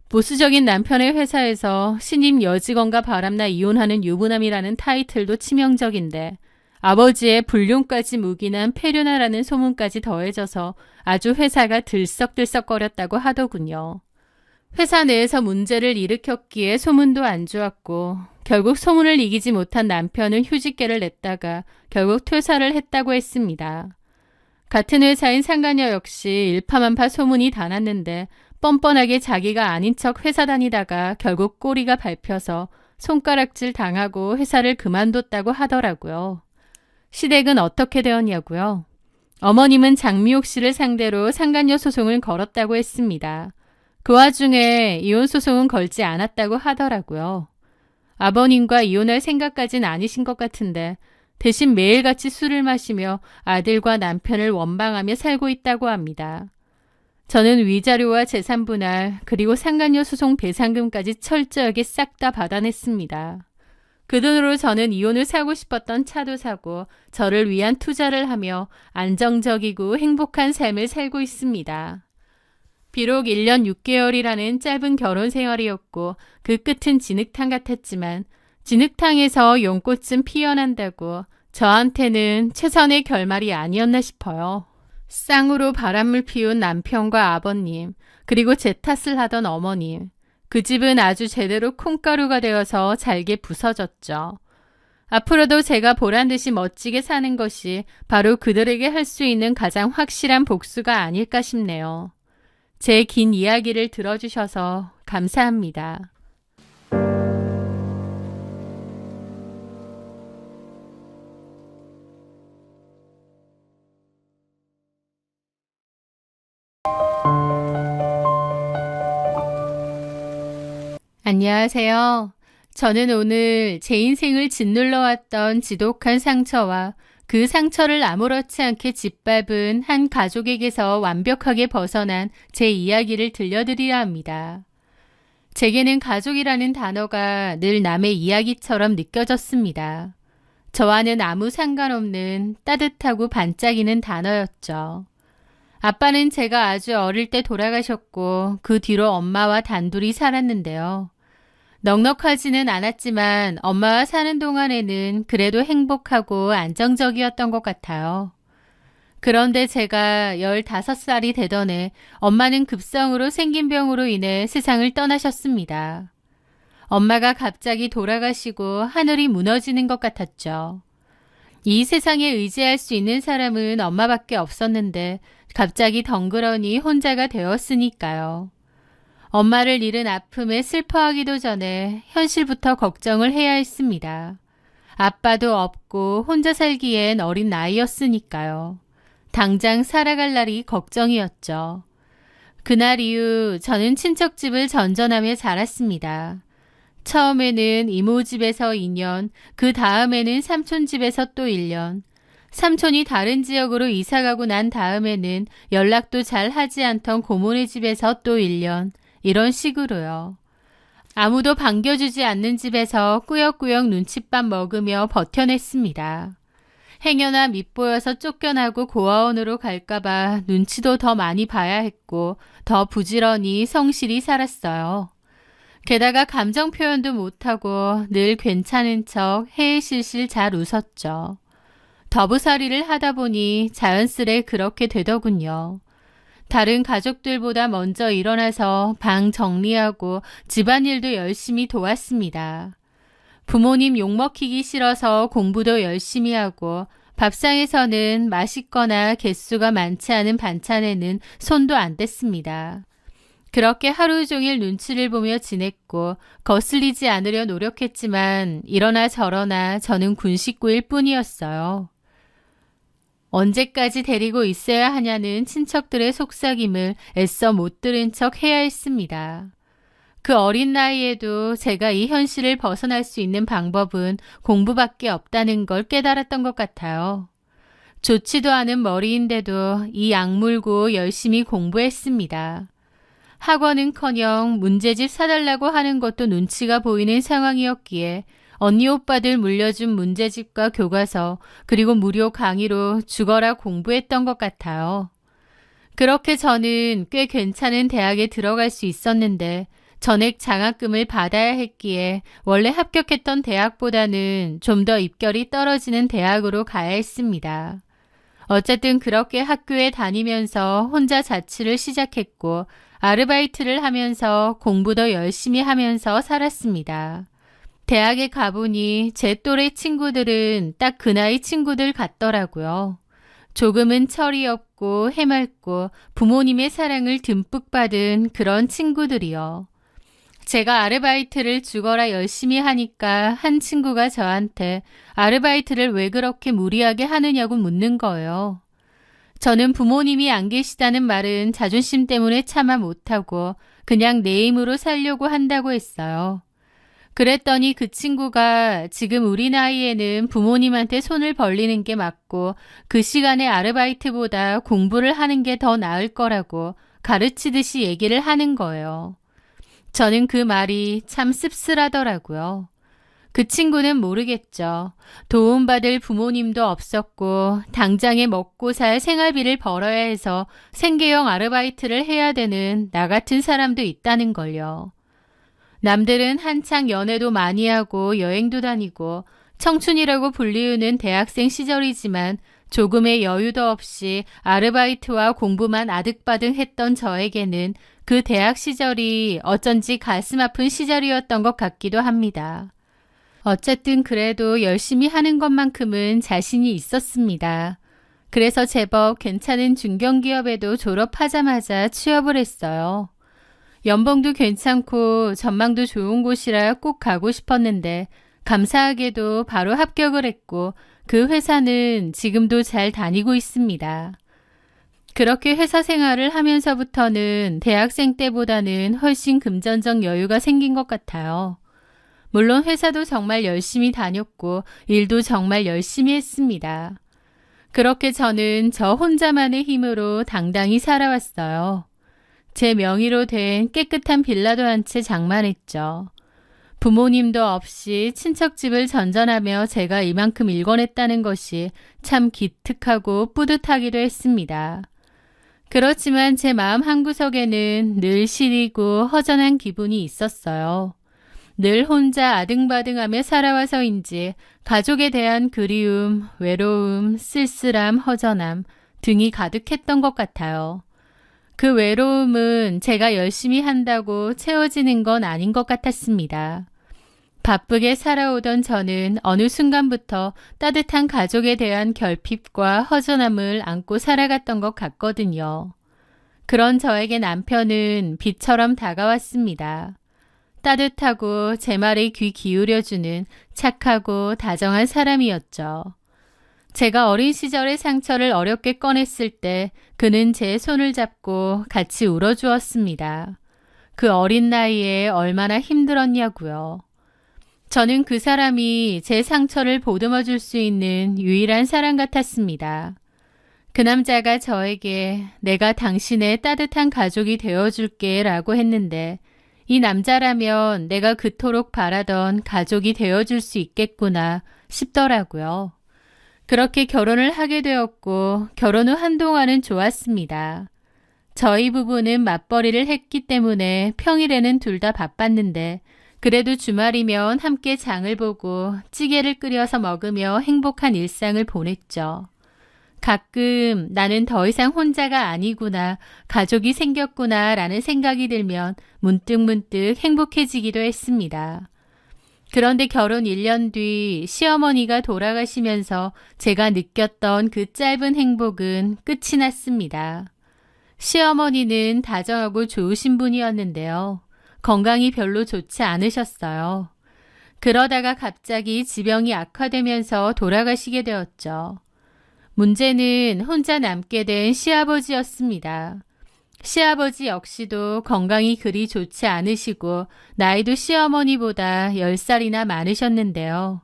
보수적인 남편의 회사에서 신임 여직원과 바람나 이혼하는 유부남이라는 타이틀도 치명적인데 아버지의 불륜까지 묵인한 폐륜아라는 소문까지 더해져서 아주 회사가 들썩들썩거렸다고 하더군요. 회사 내에서 문제를 일으켰기에 소문도 안 좋았고 결국 소문을 이기지 못한 남편은 휴직계를 냈다가 결국 퇴사를 했다고 했습니다. 같은 회사인 상간녀 역시 일파만파 소문이 다 났는데 뻔뻔하게 자기가 아닌 척 회사 다니다가 결국 꼬리가 밟혀서 손가락질 당하고 회사를 그만뒀다고 하더라고요. 시댁은 어떻게 되었냐고요? 어머님은 장미옥 씨를 상대로 상간녀 소송을 걸었다고 했습니다. 그 와중에 이혼 소송은 걸지 않았다고 하더라고요. 아버님과 이혼할 생각까진 아니신 것 같은데 대신 매일같이 술을 마시며 아들과 남편을 원망하며 살고 있다고 합니다. 저는 위자료와 재산 분할 그리고 상간녀 소송 배상금까지 철저하게 싹 다 받아냈습니다. 그 돈으로 저는 이혼을 사고 싶었던 차도 사고 저를 위한 투자를 하며 안정적이고 행복한 삶을 살고 있습니다. 비록 1년 6개월이라는 짧은 결혼 생활이었고 그 끝은 진흙탕 같았지만 진흙탕에서 용꽃은 피어난다고 저한테는 최선의 결말이 아니었나 싶어요. 쌍으로 바람을 피운 남편과 아버님, 그리고 제 탓을 하던 어머님. 그 집은 아주 제대로 콩가루가 되어서 잘게 부서졌죠. 앞으로도 제가 보란듯이 멋지게 사는 것이 바로 그들에게 할 수 있는 가장 확실한 복수가 아닐까 싶네요. 제 긴 이야기를 들어주셔서 감사합니다. 안녕하세요. 저는 오늘 제 인생을 짓눌러 왔던 지독한 상처와 그 상처를 아무렇지 않게 짓밟은 한 가족에게서 완벽하게 벗어난 제 이야기를 들려드리려 합니다. 제게는 가족이라는 단어가 늘 남의 이야기처럼 느껴졌습니다. 저와는 아무 상관없는 따뜻하고 반짝이는 단어였죠. 아빠는 제가 아주 어릴 때 돌아가셨고 그 뒤로 엄마와 단둘이 살았는데요. 넉넉하지는 않았지만 엄마와 사는 동안에는 그래도 행복하고 안정적이었던 것 같아요. 그런데 제가 15살이 되던 해 엄마는 급성으로 생긴 병으로 인해 세상을 떠나셨습니다. 엄마가 갑자기 돌아가시고 하늘이 무너지는 것 같았죠. 이 세상에 의지할 수 있는 사람은 엄마밖에 없었는데 갑자기 덩그러니 혼자가 되었으니까요. 엄마를 잃은 아픔에 슬퍼하기도 전에 현실부터 걱정을 해야 했습니다. 아빠도 없고 혼자 살기엔 어린 나이였으니까요. 당장 살아갈 날이 걱정이었죠. 그날 이후 저는 친척집을 전전하며 자랐습니다. 처음에는 이모 집에서 2년, 그 다음에는 삼촌 집에서 또 1년, 삼촌이 다른 지역으로 이사가고 난 다음에는 연락도 잘 하지 않던 고모네 집에서 또 1년, 이런 식으로요. 아무도 반겨주지 않는 집에서 꾸역꾸역 눈칫밥 먹으며 버텨냈습니다. 행여나 밉보여서 쫓겨나고 고아원으로 갈까봐 눈치도 더 많이 봐야 했고 더 부지런히 성실히 살았어요. 게다가 감정 표현도 못하고 늘 괜찮은 척 헤헤실실 잘 웃었죠. 더부살이를 하다 보니 자연스레 그렇게 되더군요. 다른 가족들보다 먼저 일어나서 방 정리하고 집안일도 열심히 도왔습니다. 부모님 욕먹히기 싫어서 공부도 열심히 하고 밥상에서는 맛있거나 개수가 많지 않은 반찬에는 손도 안 댔습니다. 그렇게 하루 종일 눈치를 보며 지냈고 거슬리지 않으려 노력했지만 이러나 저러나 저는 군 식구일 뿐이었어요. 언제까지 데리고 있어야 하냐는 친척들의 속삭임을 애써 못 들은 척 해야 했습니다. 그 어린 나이에도 제가 이 현실을 벗어날 수 있는 방법은 공부밖에 없다는 걸 깨달았던 것 같아요. 좋지도 않은 머리인데도 이 악물고 열심히 공부했습니다. 학원은커녕 문제집 사달라고 하는 것도 눈치가 보이는 상황이었기에 언니 오빠들 물려준 문제집과 교과서, 그리고 무료 강의로 죽어라 공부했던 것 같아요. 그렇게 저는 꽤 괜찮은 대학에 들어갈 수 있었는데 전액 장학금을 받아야 했기에 원래 합격했던 대학보다는 좀 더 입결이 떨어지는 대학으로 가야 했습니다. 어쨌든 그렇게 학교에 다니면서 혼자 자취를 시작했고 아르바이트를 하면서 공부도 열심히 하면서 살았습니다. 대학에 가보니 제 또래 친구들은 딱 그 나이 친구들 같더라고요. 조금은 철이 없고 해맑고 부모님의 사랑을 듬뿍 받은 그런 친구들이요. 제가 아르바이트를 죽어라 열심히 하니까 한 친구가 저한테 아르바이트를 왜 그렇게 무리하게 하느냐고 묻는 거예요. 저는 부모님이 안 계시다는 말은 자존심 때문에 참아 못하고 그냥 내 힘으로 살려고 한다고 했어요. 그랬더니 그 친구가 지금 우리 나이에는 부모님한테 손을 벌리는 게 맞고 그 시간에 아르바이트보다 공부를 하는 게 더 나을 거라고 가르치듯이 얘기를 하는 거예요. 저는 그 말이 참 씁쓸하더라고요. 그 친구는 모르겠죠. 도움받을 부모님도 없었고 당장에 먹고 살 생활비를 벌어야 해서 생계형 아르바이트를 해야 되는 나 같은 사람도 있다는 걸요. 남들은 한창 연애도 많이 하고 여행도 다니고 청춘이라고 불리우는 대학생 시절이지만 조금의 여유도 없이 아르바이트와 공부만 아득바득 했던 저에게는 그 대학 시절이 어쩐지 가슴 아픈 시절이었던 것 같기도 합니다. 어쨌든 그래도 열심히 하는 것만큼은 자신이 있었습니다. 그래서 제법 괜찮은 중견기업에도 졸업하자마자 취업을 했어요. 연봉도 괜찮고 전망도 좋은 곳이라 꼭 가고 싶었는데 감사하게도 바로 합격을 했고 그 회사는 지금도 잘 다니고 있습니다. 그렇게 회사 생활을 하면서부터는 대학생 때보다는 훨씬 금전적 여유가 생긴 것 같아요. 물론 회사도 정말 열심히 다녔고 일도 정말 열심히 했습니다. 그렇게 저는 저 혼자만의 힘으로 당당히 살아왔어요. 제 명의로 된 깨끗한 빌라도 한 채 장만했죠. 부모님도 없이 친척집을 전전하며 제가 이만큼 일궈냈다는 것이 참 기특하고 뿌듯하기도 했습니다. 그렇지만 제 마음 한구석에는 늘 시리고 허전한 기분이 있었어요. 늘 혼자 아등바등하며 살아와서인지 가족에 대한 그리움, 외로움, 쓸쓸함, 허전함 등이 가득했던 것 같아요. 그 외로움은 제가 열심히 한다고 채워지는 건 아닌 것 같았습니다. 바쁘게 살아오던 저는 어느 순간부터 따뜻한 가족에 대한 결핍과 허전함을 안고 살아갔던 것 같거든요. 그런 저에게 남편은 빛처럼 다가왔습니다. 따뜻하고 제 말에 귀 기울여주는 착하고 다정한 사람이었죠. 제가 어린 시절의 상처를 어렵게 꺼냈을 때 그는 제 손을 잡고 같이 울어주었습니다. 그 어린 나이에 얼마나 힘들었냐고요. 저는 그 사람이 제 상처를 보듬어 줄 수 있는 유일한 사람 같았습니다. 그 남자가 저에게 내가 당신의 따뜻한 가족이 되어줄게 라고 했는데 이 남자라면 내가 그토록 바라던 가족이 되어줄 수 있겠구나 싶더라고요. 그렇게 결혼을 하게 되었고 결혼 후 한동안은 좋았습니다. 저희 부부는 맞벌이를 했기 때문에 평일에는 둘 다 바빴는데 그래도 주말이면 함께 장을 보고 찌개를 끓여서 먹으며 행복한 일상을 보냈죠. 가끔 나는 더 이상 혼자가 아니구나, 가족이 생겼구나 라는 생각이 들면 문득문득 행복해지기도 했습니다. 그런데 결혼 1년 뒤 시어머니가 돌아가시면서 제가 느꼈던 그 짧은 행복은 끝이 났습니다. 시어머니는 다정하고 좋으신 분이었는데요. 건강이 별로 좋지 않으셨어요. 그러다가 갑자기 지병이 악화되면서 돌아가시게 되었죠. 문제는 혼자 남게 된 시아버지였습니다. 시아버지 역시도 건강이 그리 좋지 않으시고 나이도 시어머니보다 10살이나 많으셨는데요.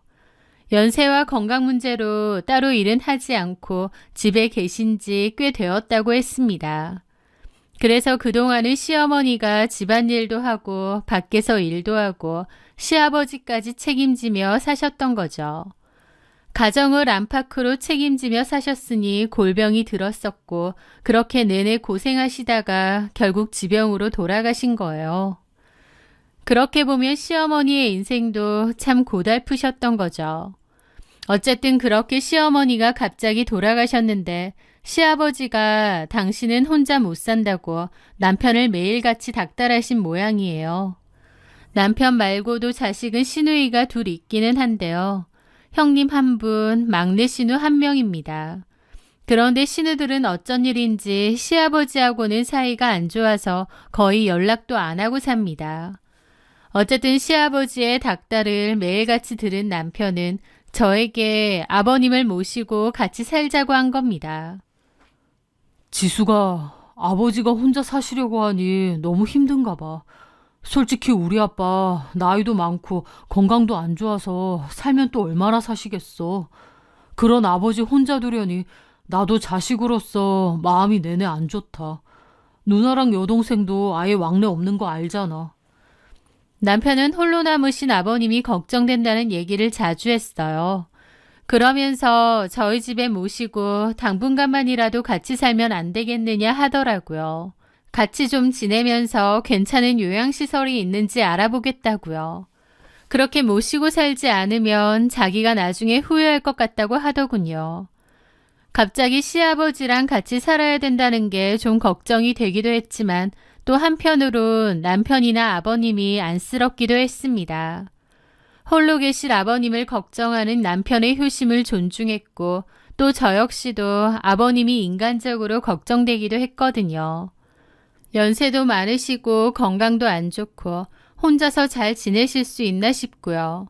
연세와 건강 문제로 따로 일은 하지 않고 집에 계신 지 꽤 되었다고 했습니다. 그래서 그동안은 시어머니가 집안일도 하고 밖에서 일도 하고 시아버지까지 책임지며 사셨던 거죠. 가정을 안팎으로 책임지며 사셨으니 골병이 들었었고 그렇게 내내 고생하시다가 결국 지병으로 돌아가신 거예요. 그렇게 보면 시어머니의 인생도 참 고달프셨던 거죠. 어쨌든 그렇게 시어머니가 갑자기 돌아가셨는데 시아버지가 당신은 혼자 못 산다고 남편을 매일같이 닥달하신 모양이에요. 남편 말고도 자식은 시누이가 둘 있기는 한데요. 형님 한 분, 막내 시누 한 명입니다. 그런데 시누들은 어쩐 일인지 시아버지하고는 사이가 안 좋아서 거의 연락도 안 하고 삽니다. 어쨌든 시아버지의 닥달을 매일같이 들은 남편은 저에게 아버님을 모시고 같이 살자고 한 겁니다. 지수가 아버지가 혼자 사시려고 하니 너무 힘든가 봐. 솔직히 우리 아빠 나이도 많고 건강도 안 좋아서 살면 또 얼마나 사시겠어. 그런 아버지 혼자 두려니 나도 자식으로서 마음이 내내 안 좋다. 누나랑 여동생도 아예 왕래 없는 거 알잖아. 남편은 홀로 남으신 아버님이 걱정된다는 얘기를 자주 했어요. 그러면서 저희 집에 모시고 당분간만이라도 같이 살면 안 되겠느냐 하더라고요. 같이 좀 지내면서 괜찮은 요양시설이 있는지 알아보겠다고요. 그렇게 모시고 살지 않으면 자기가 나중에 후회할 것 같다고 하더군요. 갑자기 시아버지랑 같이 살아야 된다는 게 좀 걱정이 되기도 했지만 또 한편으론 남편이나 아버님이 안쓰럽기도 했습니다. 홀로 계실 아버님을 걱정하는 남편의 효심을 존중했고 또 저 역시도 아버님이 인간적으로 걱정되기도 했거든요. 연세도 많으시고 건강도 안 좋고 혼자서 잘 지내실 수 있나 싶고요.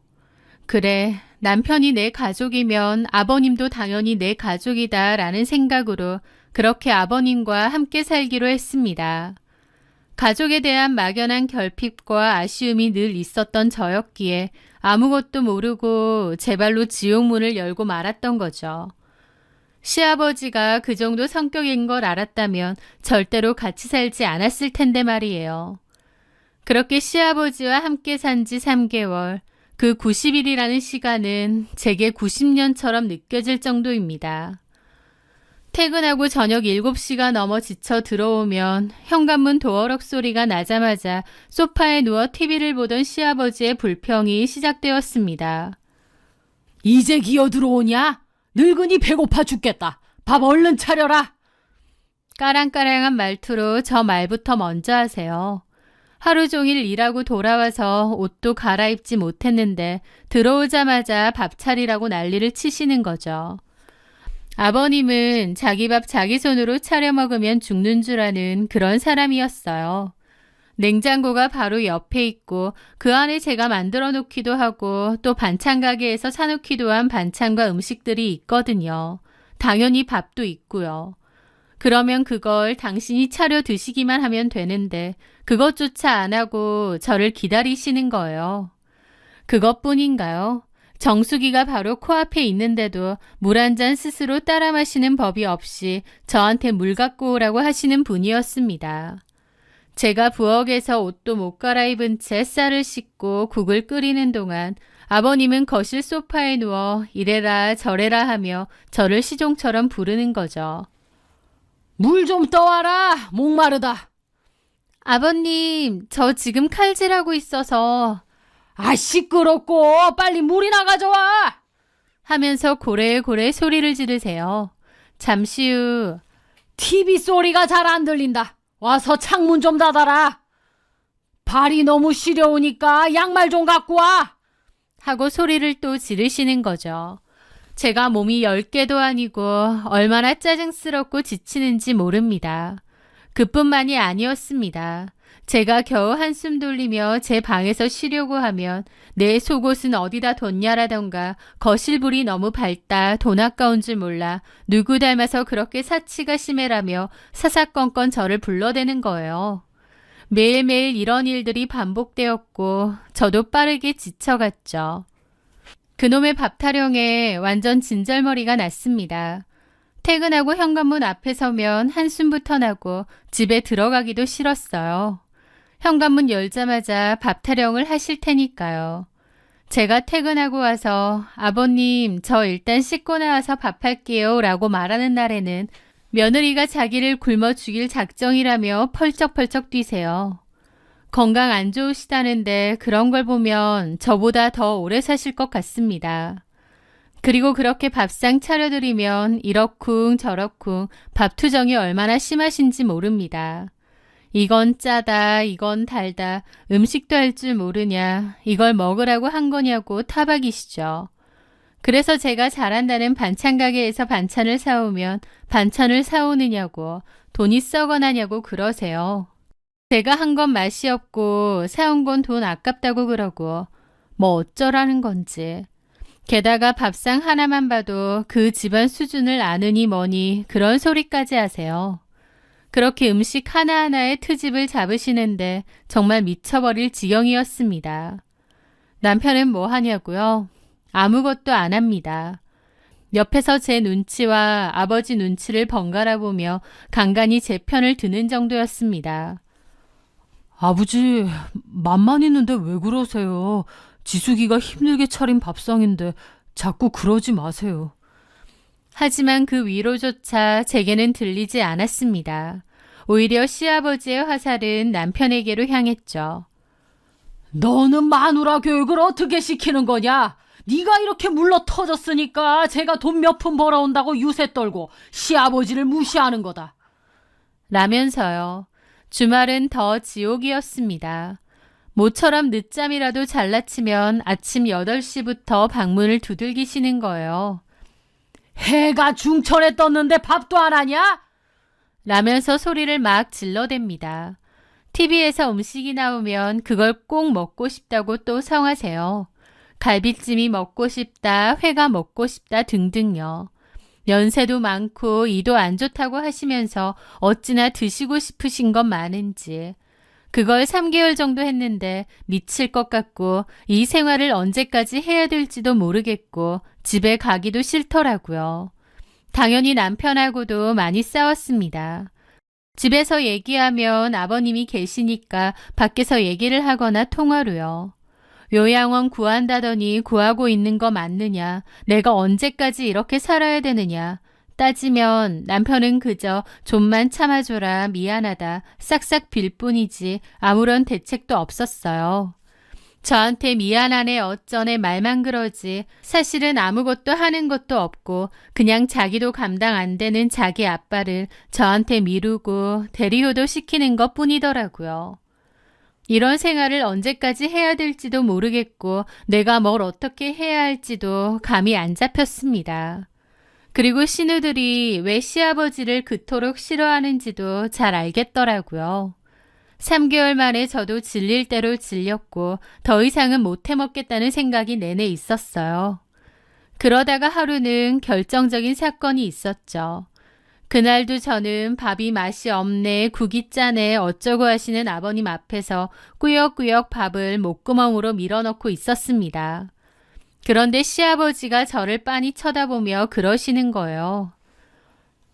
그래, 남편이 내 가족이면 아버님도 당연히 내 가족이다 라는 생각으로 그렇게 아버님과 함께 살기로 했습니다. 가족에 대한 막연한 결핍과 아쉬움이 늘 있었던 저였기에 아무것도 모르고 제 발로 지옥문을 열고 말았던 거죠. 시아버지가 그 정도 성격인 걸 알았다면 절대로 같이 살지 않았을 텐데 말이에요. 그렇게 시아버지와 함께 산 지 3개월, 그 90일이라는 시간은 제게 90년처럼 느껴질 정도입니다. 퇴근하고 저녁 7시가 넘어 지쳐 들어오면 현관문 도어락 소리가 나자마자 소파에 누워 TV를 보던 시아버지의 불평이 시작되었습니다. 이제 기어 들어오냐? 늙은이 배고파 죽겠다. 밥 얼른 차려라. 까랑까랑한 말투로 저 말부터 먼저 하세요. 하루 종일 일하고 돌아와서 옷도 갈아입지 못했는데 들어오자마자 밥 차리라고 난리를 치시는 거죠. 아버님은 자기 밥 자기 손으로 차려 먹으면 죽는 줄 아는 그런 사람이었어요. 냉장고가 바로 옆에 있고 그 안에 제가 만들어 놓기도 하고 또 반찬 가게에서 사놓기도 한 반찬과 음식들이 있거든요. 당연히 밥도 있고요. 그러면 그걸 당신이 차려 드시기만 하면 되는데 그것조차 안 하고 저를 기다리시는 거예요. 그것뿐인가요? 정수기가 바로 코앞에 있는데도 물 한 잔 스스로 따라 마시는 법이 없이 저한테 물 갖고 오라고 하시는 분이었습니다. 제가 부엌에서 옷도 못 갈아입은 채 쌀을 씻고 국을 끓이는 동안 아버님은 거실 소파에 누워 이래라 저래라 하며 저를 시종처럼 부르는 거죠. 물 좀 떠와라. 목마르다. 아버님, 저 지금 칼질하고 있어서. 아, 시끄럽고 빨리 물이나 가져와. 하면서 고래고래 소리를 지르세요. 잠시 후 TV 소리가 잘 안 들린다. 와서 창문 좀 닫아라. 발이 너무 시려우니까 양말 좀 갖고 와. 하고 소리를 또 지르시는 거죠. 제가 몸이 10개도 아니고 얼마나 짜증스럽고 지치는지 모릅니다. 그뿐만이 아니었습니다. 제가 겨우 한숨 돌리며 제 방에서 쉬려고 하면 내 속옷은 어디다 뒀냐라던가 거실불이 너무 밝다 돈 아까운 줄 몰라 누구 닮아서 그렇게 사치가 심해라며 사사건건 저를 불러대는 거예요. 매일매일 이런 일들이 반복되었고 저도 빠르게 지쳐갔죠. 그놈의 밥 타령에 완전 진절머리가 났습니다. 퇴근하고 현관문 앞에 서면 한숨부터 나고 집에 들어가기도 싫었어요. 현관문 열자마자 밥 타령을 하실 테니까요. 제가 퇴근하고 와서 아버님 저 일단 씻고 나와서 밥할게요 라고 말하는 날에는 며느리가 자기를 굶어 죽일 작정이라며 펄쩍펄쩍 뛰세요. 건강 안 좋으시다는데 그런 걸 보면 저보다 더 오래 사실 것 같습니다. 그리고 그렇게 밥상 차려드리면 이러쿵 저러쿵 밥투정이 얼마나 심하신지 모릅니다. 이건 짜다, 이건 달다, 음식도 할 줄 모르냐, 이걸 먹으라고 한 거냐고 타박이시죠. 그래서 제가 잘한다는 반찬 가게에서 반찬을 사오면 반찬을 사오느냐고, 돈이 썩어나냐고 그러세요. 제가 한 건 맛이 없고 사온 건 돈 아깝다고 그러고 뭐 어쩌라는 건지. 게다가 밥상 하나만 봐도 그 집안 수준을 아느니 뭐니 그런 소리까지 하세요. 그렇게 음식 하나하나에 트집을 잡으시는데 정말 미쳐버릴 지경이었습니다. 남편은 뭐 하냐고요? 아무것도 안 합니다. 옆에서 제 눈치와 아버지 눈치를 번갈아 보며 간간히 제 편을 드는 정도였습니다. 아버지, 맘만 있는데 왜 그러세요? 지숙이가 힘들게 차린 밥상인데 자꾸 그러지 마세요. 하지만 그 위로조차 제게는 들리지 않았습니다. 오히려 시아버지의 화살은 남편에게로 향했죠. 너는 마누라 교육을 어떻게 시키는 거냐? 네가 이렇게 물러 터졌으니까 제가 돈 몇 푼 벌어온다고 유세 떨고 시아버지를 무시하는 거다. 라면서요. 주말은 더 지옥이었습니다. 모처럼 늦잠이라도 잘라치면 아침 8시부터 방문을 두들기시는 거예요. 해가 중천에 떴는데 밥도 안 하냐? 라면서 소리를 막 질러댑니다. TV에서 음식이 나오면 그걸 꼭 먹고 싶다고 또 성하세요. 갈비찜이 먹고 싶다, 회가 먹고 싶다 등등요. 연세도 많고 이도 안 좋다고 하시면서 어찌나 드시고 싶으신 건 많은지. 그걸 3개월 정도 했는데 미칠 것 같고 이 생활을 언제까지 해야 될지도 모르겠고 집에 가기도 싫더라고요. 당연히 남편하고도 많이 싸웠습니다. 집에서 얘기하면 아버님이 계시니까 밖에서 얘기를 하거나 통화로요. 요양원 구한다더니 구하고 있는 거 맞느냐, 내가 언제까지 이렇게 살아야 되느냐, 따지면 남편은 그저 좀만 참아줘라, 미안하다, 싹싹 빌 뿐이지 아무런 대책도 없었어요. 저한테 미안하네 어쩌네 말만 그러지 사실은 아무것도 하는 것도 없고 그냥 자기도 감당 안 되는 자기 아빠를 저한테 미루고 대리효도 시키는 것 뿐이더라고요. 이런 생활을 언제까지 해야 될지도 모르겠고 내가 뭘 어떻게 해야 할지도 감이 안 잡혔습니다. 그리고 신우들이 왜 시아버지를 그토록 싫어하는지도 잘 알겠더라고요. 3개월 만에 저도 질릴 대로 질렸고 더 이상은 못 해먹겠다는 생각이 내내 있었어요. 그러다가 하루는 결정적인 사건이 있었죠. 그날도 저는 밥이 맛이 없네, 국이 짜네 어쩌고 하시는 아버님 앞에서 꾸역꾸역 밥을 목구멍으로 밀어넣고 있었습니다. 그런데 시아버지가 저를 빤히 쳐다보며 그러시는 거예요.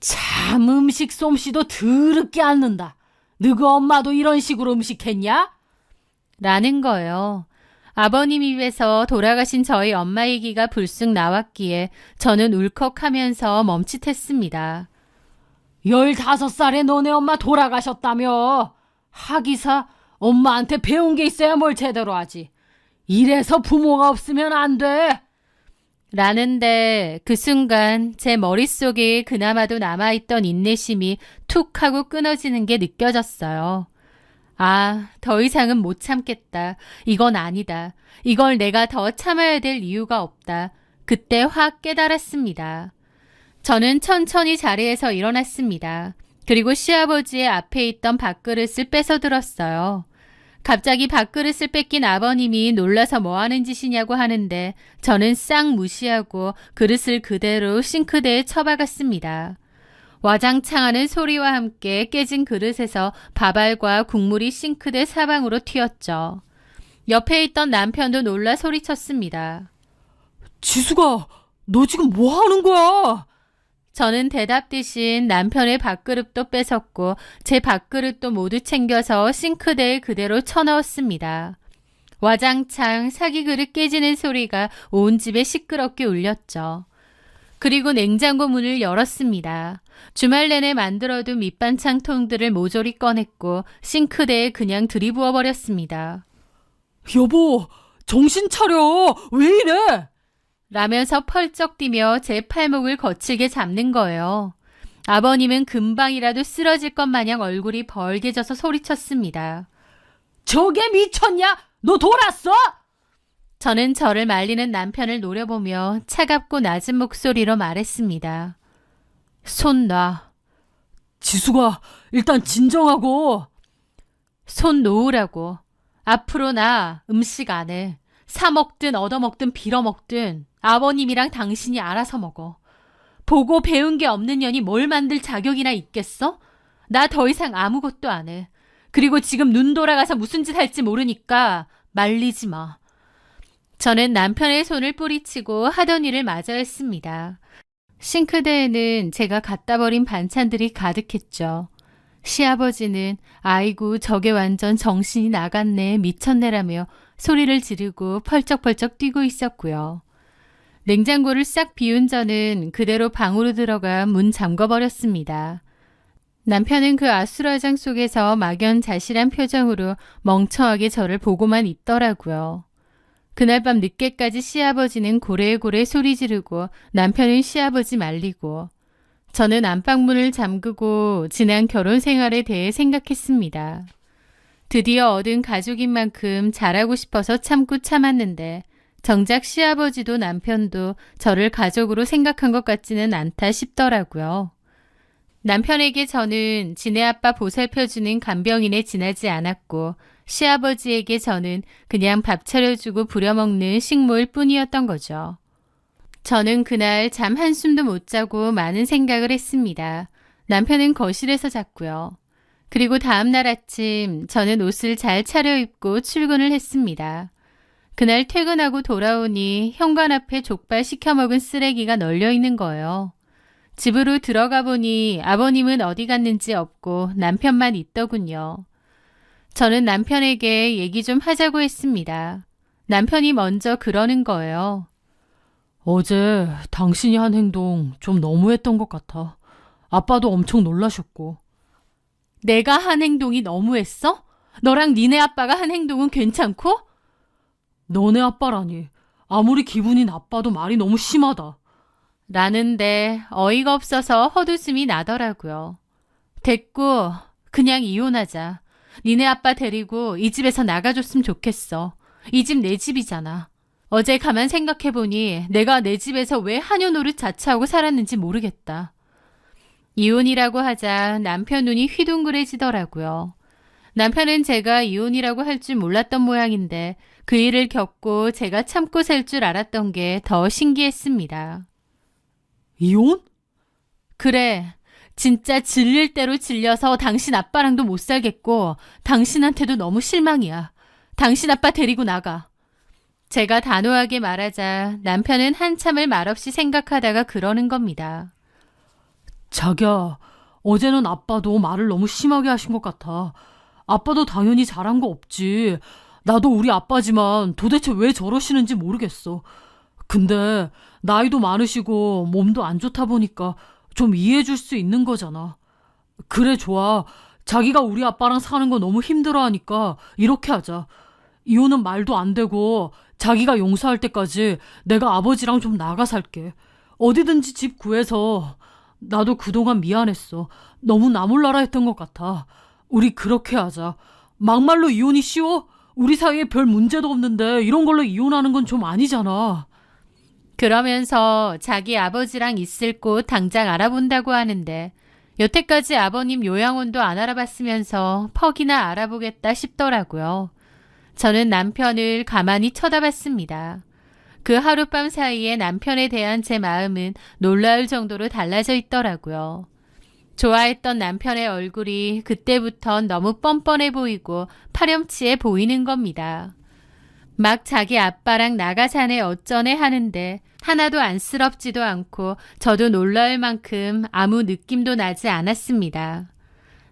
참 음식 솜씨도 더럽게 앓는다. 너희 엄마도 이런 식으로 음식했냐? 라는 거예요. 아버님 입에서 돌아가신 저희 엄마 얘기가 불쑥 나왔기에 저는 울컥하면서 멈칫했습니다. 15살에 너네 엄마 돌아가셨다며. 하기사 엄마한테 배운 게 있어야 뭘 제대로 하지. 이래서 부모가 없으면 안 돼. 라는데 그 순간 제 머릿속에 그나마도 남아있던 인내심이 툭 하고 끊어지는 게 느껴졌어요. 아, 더 이상은 못 참겠다. 이건 아니다. 이걸 내가 더 참아야 될 이유가 없다. 그때 확 깨달았습니다. 저는 천천히 자리에서 일어났습니다. 그리고 시아버지의 앞에 있던 밥그릇을 뺏어 들었어요. 갑자기 밥그릇을 뺏긴 아버님이 놀라서 뭐 하는 짓이냐고 하는데 저는 싹 무시하고 그릇을 그대로 싱크대에 처박았습니다. 와장창하는 소리와 함께 깨진 그릇에서 밥알과 국물이 싱크대 사방으로 튀었죠. 옆에 있던 남편도 놀라 소리쳤습니다. 지수가, 너 지금 뭐 하는 거야? 저는 대답 대신 남편의 밥그릇도 뺏었고 제 밥그릇도 모두 챙겨서 싱크대에 그대로 쳐넣었습니다. 와장창 사기 그릇 깨지는 소리가 온 집에 시끄럽게 울렸죠. 그리고 냉장고 문을 열었습니다. 주말 내내 만들어둔 밑반찬 통들을 모조리 꺼냈고 싱크대에 그냥 들이부어 버렸습니다. 여보, 정신 차려. 왜 이래? 라면서 펄쩍 뛰며 제 팔목을 거칠게 잡는 거예요. 아버님은 금방이라도 쓰러질 것 마냥 얼굴이 벌게져서 소리쳤습니다. 저게 미쳤냐? 너 돌았어? 저는 저를 말리는 남편을 노려보며 차갑고 낮은 목소리로 말했습니다. 손 놔. 지수가 일단 진정하고. 손 놓으라고. 앞으로 나 음식 안 해. 사 먹든 얻어먹든 빌어먹든 아버님이랑 당신이 알아서 먹어. 보고 배운 게 없는 년이 뭘 만들 자격이나 있겠어? 나 더 이상 아무것도 안 해. 그리고 지금 눈 돌아가서 무슨 짓 할지 모르니까 말리지 마. 저는 남편의 손을 뿌리치고 하던 일을 마저 했습니다. 싱크대에는 제가 갖다 버린 반찬들이 가득했죠. 시아버지는 아이고 저게 완전 정신이 나갔네 미쳤네라며 소리를 지르고 펄쩍펄쩍 뛰고 있었고요. 냉장고를 싹 비운 저는 그대로 방으로 들어가 문 잠궈버렸습니다. 남편은 그 아수라장 속에서 막연자실한 표정으로 멍청하게 저를 보고만 있더라고요. 그날 밤 늦게까지 시아버지는 고래고래 소리 지르고 남편은 시아버지 말리고 저는 안방문을 잠그고 지난 결혼 생활에 대해 생각했습니다. 드디어 얻은 가족인 만큼 잘하고 싶어서 참고 참았는데 정작 시아버지도 남편도 저를 가족으로 생각한 것 같지는 않다 싶더라고요. 남편에게 저는 지네 아빠 보살펴주는 간병인에 지나지 않았고 시아버지에게 저는 그냥 밥 차려주고 부려먹는 식모일 뿐이었던 거죠. 저는 그날 잠 한숨도 못 자고 많은 생각을 했습니다. 남편은 거실에서 잤고요. 그리고 다음날 아침 저는 옷을 잘 차려입고 출근을 했습니다. 그날 퇴근하고 돌아오니 현관 앞에 족발 시켜 먹은 쓰레기가 널려 있는 거예요. 집으로 들어가 보니 아버님은 어디 갔는지 없고 남편만 있더군요. 저는 남편에게 얘기 좀 하자고 했습니다. 남편이 먼저 그러는 거예요. 어제 당신이 한 행동 좀 너무했던 것 같아. 아빠도 엄청 놀라셨고. 내가 한 행동이 너무했어? 너랑 니네 아빠가 한 행동은 괜찮고? 너네 아빠라니. 아무리 기분이 나빠도 말이 너무 심하다. 라는데 어이가 없어서 헛웃음이 나더라고요. 됐고 그냥 이혼하자. 니네 아빠 데리고 이 집에서 나가줬으면 좋겠어. 이 집 내 집이잖아. 어제 가만 생각해보니 내가 내 집에서 왜 한여 노릇 자처하고 살았는지 모르겠다. 이혼이라고 하자 남편 눈이 휘둥그레지더라고요. 남편은 제가 이혼이라고 할 줄 몰랐던 모양인데 그 일을 겪고 제가 참고 살 줄 알았던 게 더 신기했습니다. 이혼? 그래. 진짜 질릴 대로 질려서 당신 아빠랑도 못 살겠고 당신한테도 너무 실망이야. 당신 아빠 데리고 나가. 제가 단호하게 말하자 남편은 한참을 말없이 생각하다가 그러는 겁니다. 자기야, 어제는 아빠도 말을 너무 심하게 하신 것 같아. 아빠도 당연히 잘한 거 없지. 나도 우리 아빠지만 도대체 왜 저러시는지 모르겠어. 근데 나이도 많으시고 몸도 안 좋다 보니까 좀 이해해 줄 수 있는 거잖아. 그래, 좋아. 자기가 우리 아빠랑 사는 거 너무 힘들어하니까 이렇게 하자. 이혼은 말도 안 되고 자기가 용서할 때까지 내가 아버지랑 좀 나가 살게. 어디든지 집 구해서. 나도 그동안 미안했어. 너무 나몰라라 했던 것 같아. 우리 그렇게 하자. 막말로 이혼이 쉬워? 우리 사이에 별 문제도 없는데 이런 걸로 이혼하는 건 좀 아니잖아. 그러면서 자기 아버지랑 있을 곳 당장 알아본다고 하는데 여태까지 아버님 요양원도 안 알아봤으면서 퍽이나 알아보겠다 싶더라고요. 저는 남편을 가만히 쳐다봤습니다. 그 하룻밤 사이에 남편에 대한 제 마음은 놀라울 정도로 달라져 있더라고요. 좋아했던 남편의 얼굴이 그때부턴 너무 뻔뻔해 보이고 파렴치해 보이는 겁니다. 막 자기 아빠랑 나가 사네 어쩌네 하는데 하나도 안쓰럽지도 않고 저도 놀라울 만큼 아무 느낌도 나지 않았습니다.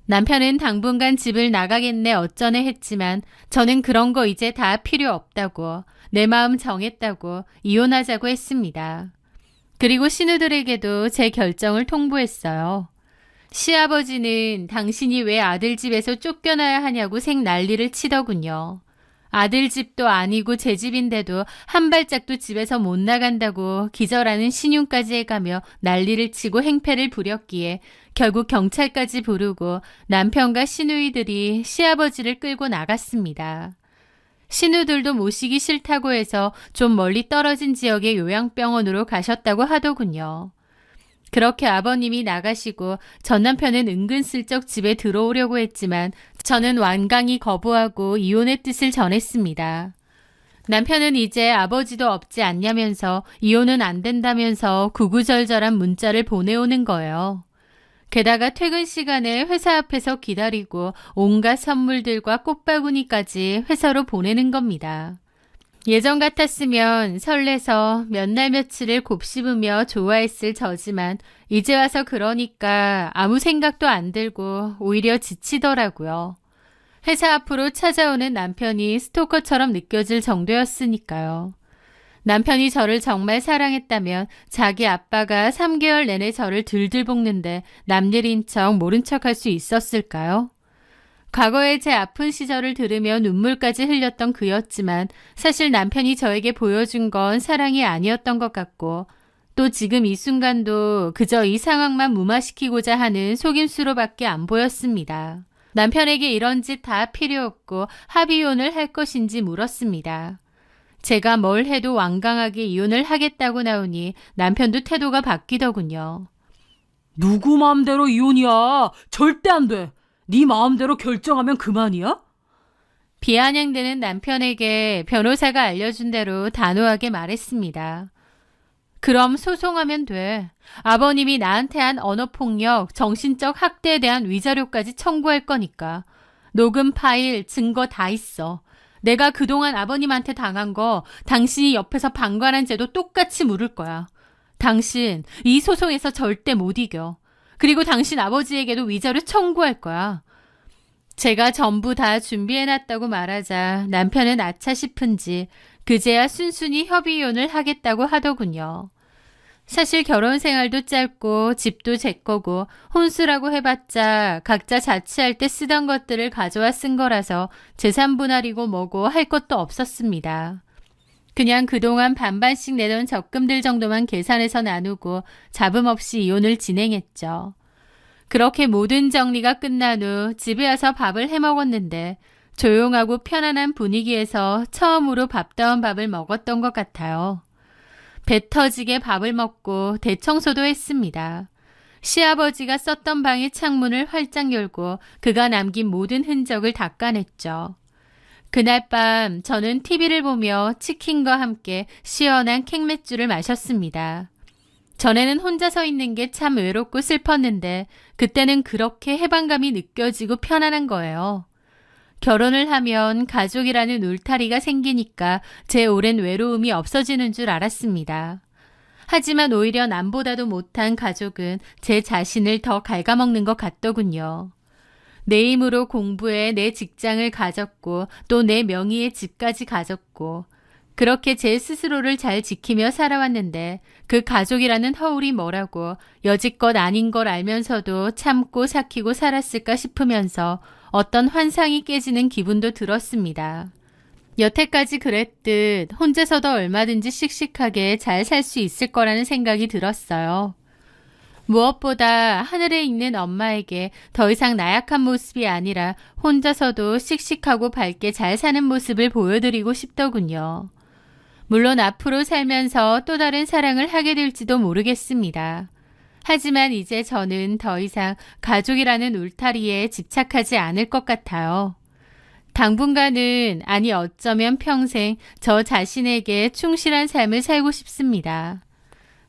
남편은 당분간 집을 나가겠네 어쩌네 했지만 저는 그런 거 이제 다 필요 없다고, 내 마음 정했다고 이혼하자고 했습니다. 그리고 신우들에게도 제 결정을 통보했어요. 시아버지는 당신이 왜 아들 집에서 쫓겨나야 하냐고 생 난리를 치더군요. 아들 집도 아니고 제 집인데도 한 발짝도 집에서 못 나간다고 기절하는 신용까지 해가며 난리를 치고 행패를 부렸기에 결국 경찰까지 부르고 남편과 시누이들이 시아버지를 끌고 나갔습니다. 시누들도 모시기 싫다고 해서 좀 멀리 떨어진 지역의 요양병원으로 가셨다고 하더군요. 그렇게 아버님이 나가시고 전 남편은 은근슬쩍 집에 들어오려고 했지만 저는 완강히 거부하고 이혼의 뜻을 전했습니다. 남편은 이제 아버지도 없지 않냐면서 이혼은 안 된다면서 구구절절한 문자를 보내오는 거예요. 게다가 퇴근 시간에 회사 앞에서 기다리고 온갖 선물들과 꽃바구니까지 회사로 보내는 겁니다. 예전 같았으면 설레서 몇 날 며칠을 곱씹으며 좋아했을 저지만 이제 와서 그러니까 아무 생각도 안 들고 오히려 지치더라고요. 회사 앞으로 찾아오는 남편이 스토커처럼 느껴질 정도였으니까요. 남편이 저를 정말 사랑했다면 자기 아빠가 3개월 내내 저를 들들 볶는데 남일인 척 모른 척할 수 있었을까요? 과거에 제 아픈 시절을 들으며 눈물까지 흘렸던 그였지만 사실 남편이 저에게 보여준 건 사랑이 아니었던 것 같고 또 지금 이 순간도 그저 이 상황만 무마시키고자 하는 속임수로밖에 안 보였습니다. 남편에게 이런 짓 다 필요 없고 합의혼을 할 것인지 물었습니다. 제가 뭘 해도 완강하게 이혼을 하겠다고 나오니 남편도 태도가 바뀌더군요. 누구 마음대로 이혼이야. 절대 안 돼. 네 마음대로 결정하면 그만이야? 비아냥대는 남편에게 변호사가 알려준 대로 단호하게 말했습니다. 그럼 소송하면 돼. 아버님이 나한테 한 언어폭력, 정신적 학대에 대한 위자료까지 청구할 거니까. 녹음 파일, 증거 다 있어. 내가 그동안 아버님한테 당한 거 당신이 옆에서 방관한 죄도 똑같이 물을 거야. 당신 이 소송에서 절대 못 이겨. 그리고 당신 아버지에게도 위자료 청구할 거야. 제가 전부 다 준비해놨다고 말하자 남편은 아차 싶은지 그제야 순순히 협의이혼을 하겠다고 하더군요. 사실 결혼 생활도 짧고 집도 제 거고 혼수라고 해봤자 각자 자취할 때 쓰던 것들을 가져와 쓴 거라서 재산 분할이고 뭐고 할 것도 없었습니다. 그냥 그동안 반반씩 내던 적금들 정도만 계산해서 나누고 잡음 없이 이혼을 진행했죠. 그렇게 모든 정리가 끝난 후 집에 와서 밥을 해먹었는데 조용하고 편안한 분위기에서 처음으로 밥다운 밥을 먹었던 것 같아요. 배 터지게 밥을 먹고 대청소도 했습니다. 시아버지가 썼던 방의 창문을 활짝 열고 그가 남긴 모든 흔적을 닦아냈죠. 그날 밤 저는 TV를 보며 치킨과 함께 시원한 캔맥주를 마셨습니다. 전에는 혼자 서 있는 게 참 외롭고 슬펐는데 그때는 그렇게 해방감이 느껴지고 편안한 거예요. 결혼을 하면 가족이라는 울타리가 생기니까 제 오랜 외로움이 없어지는 줄 알았습니다. 하지만 오히려 남보다도 못한 가족은 제 자신을 더 갉아먹는 것 같더군요. 내 힘으로 공부해 내 직장을 가졌고 또 내 명의의 집까지 가졌고 그렇게 제 스스로를 잘 지키며 살아왔는데 그 가족이라는 허울이 뭐라고 여지껏 아닌 걸 알면서도 참고 삭히고 살았을까 싶으면서 어떤 환상이 깨지는 기분도 들었습니다. 여태까지 그랬듯 혼자서도 얼마든지 씩씩하게 잘 살 수 있을 거라는 생각이 들었어요. 무엇보다 하늘에 있는 엄마에게 더 이상 나약한 모습이 아니라 혼자서도 씩씩하고 밝게 잘 사는 모습을 보여드리고 싶더군요. 물론 앞으로 살면서 또 다른 사랑을 하게 될지도 모르겠습니다. 하지만 이제 저는 더 이상 가족이라는 울타리에 집착하지 않을 것 같아요. 당분간은 아니 어쩌면 평생 저 자신에게 충실한 삶을 살고 싶습니다.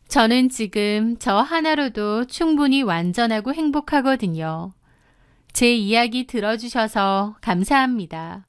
저는 지금 저 하나로도 충분히 완전하고 행복하거든요. 제 이야기 들어주셔서 감사합니다.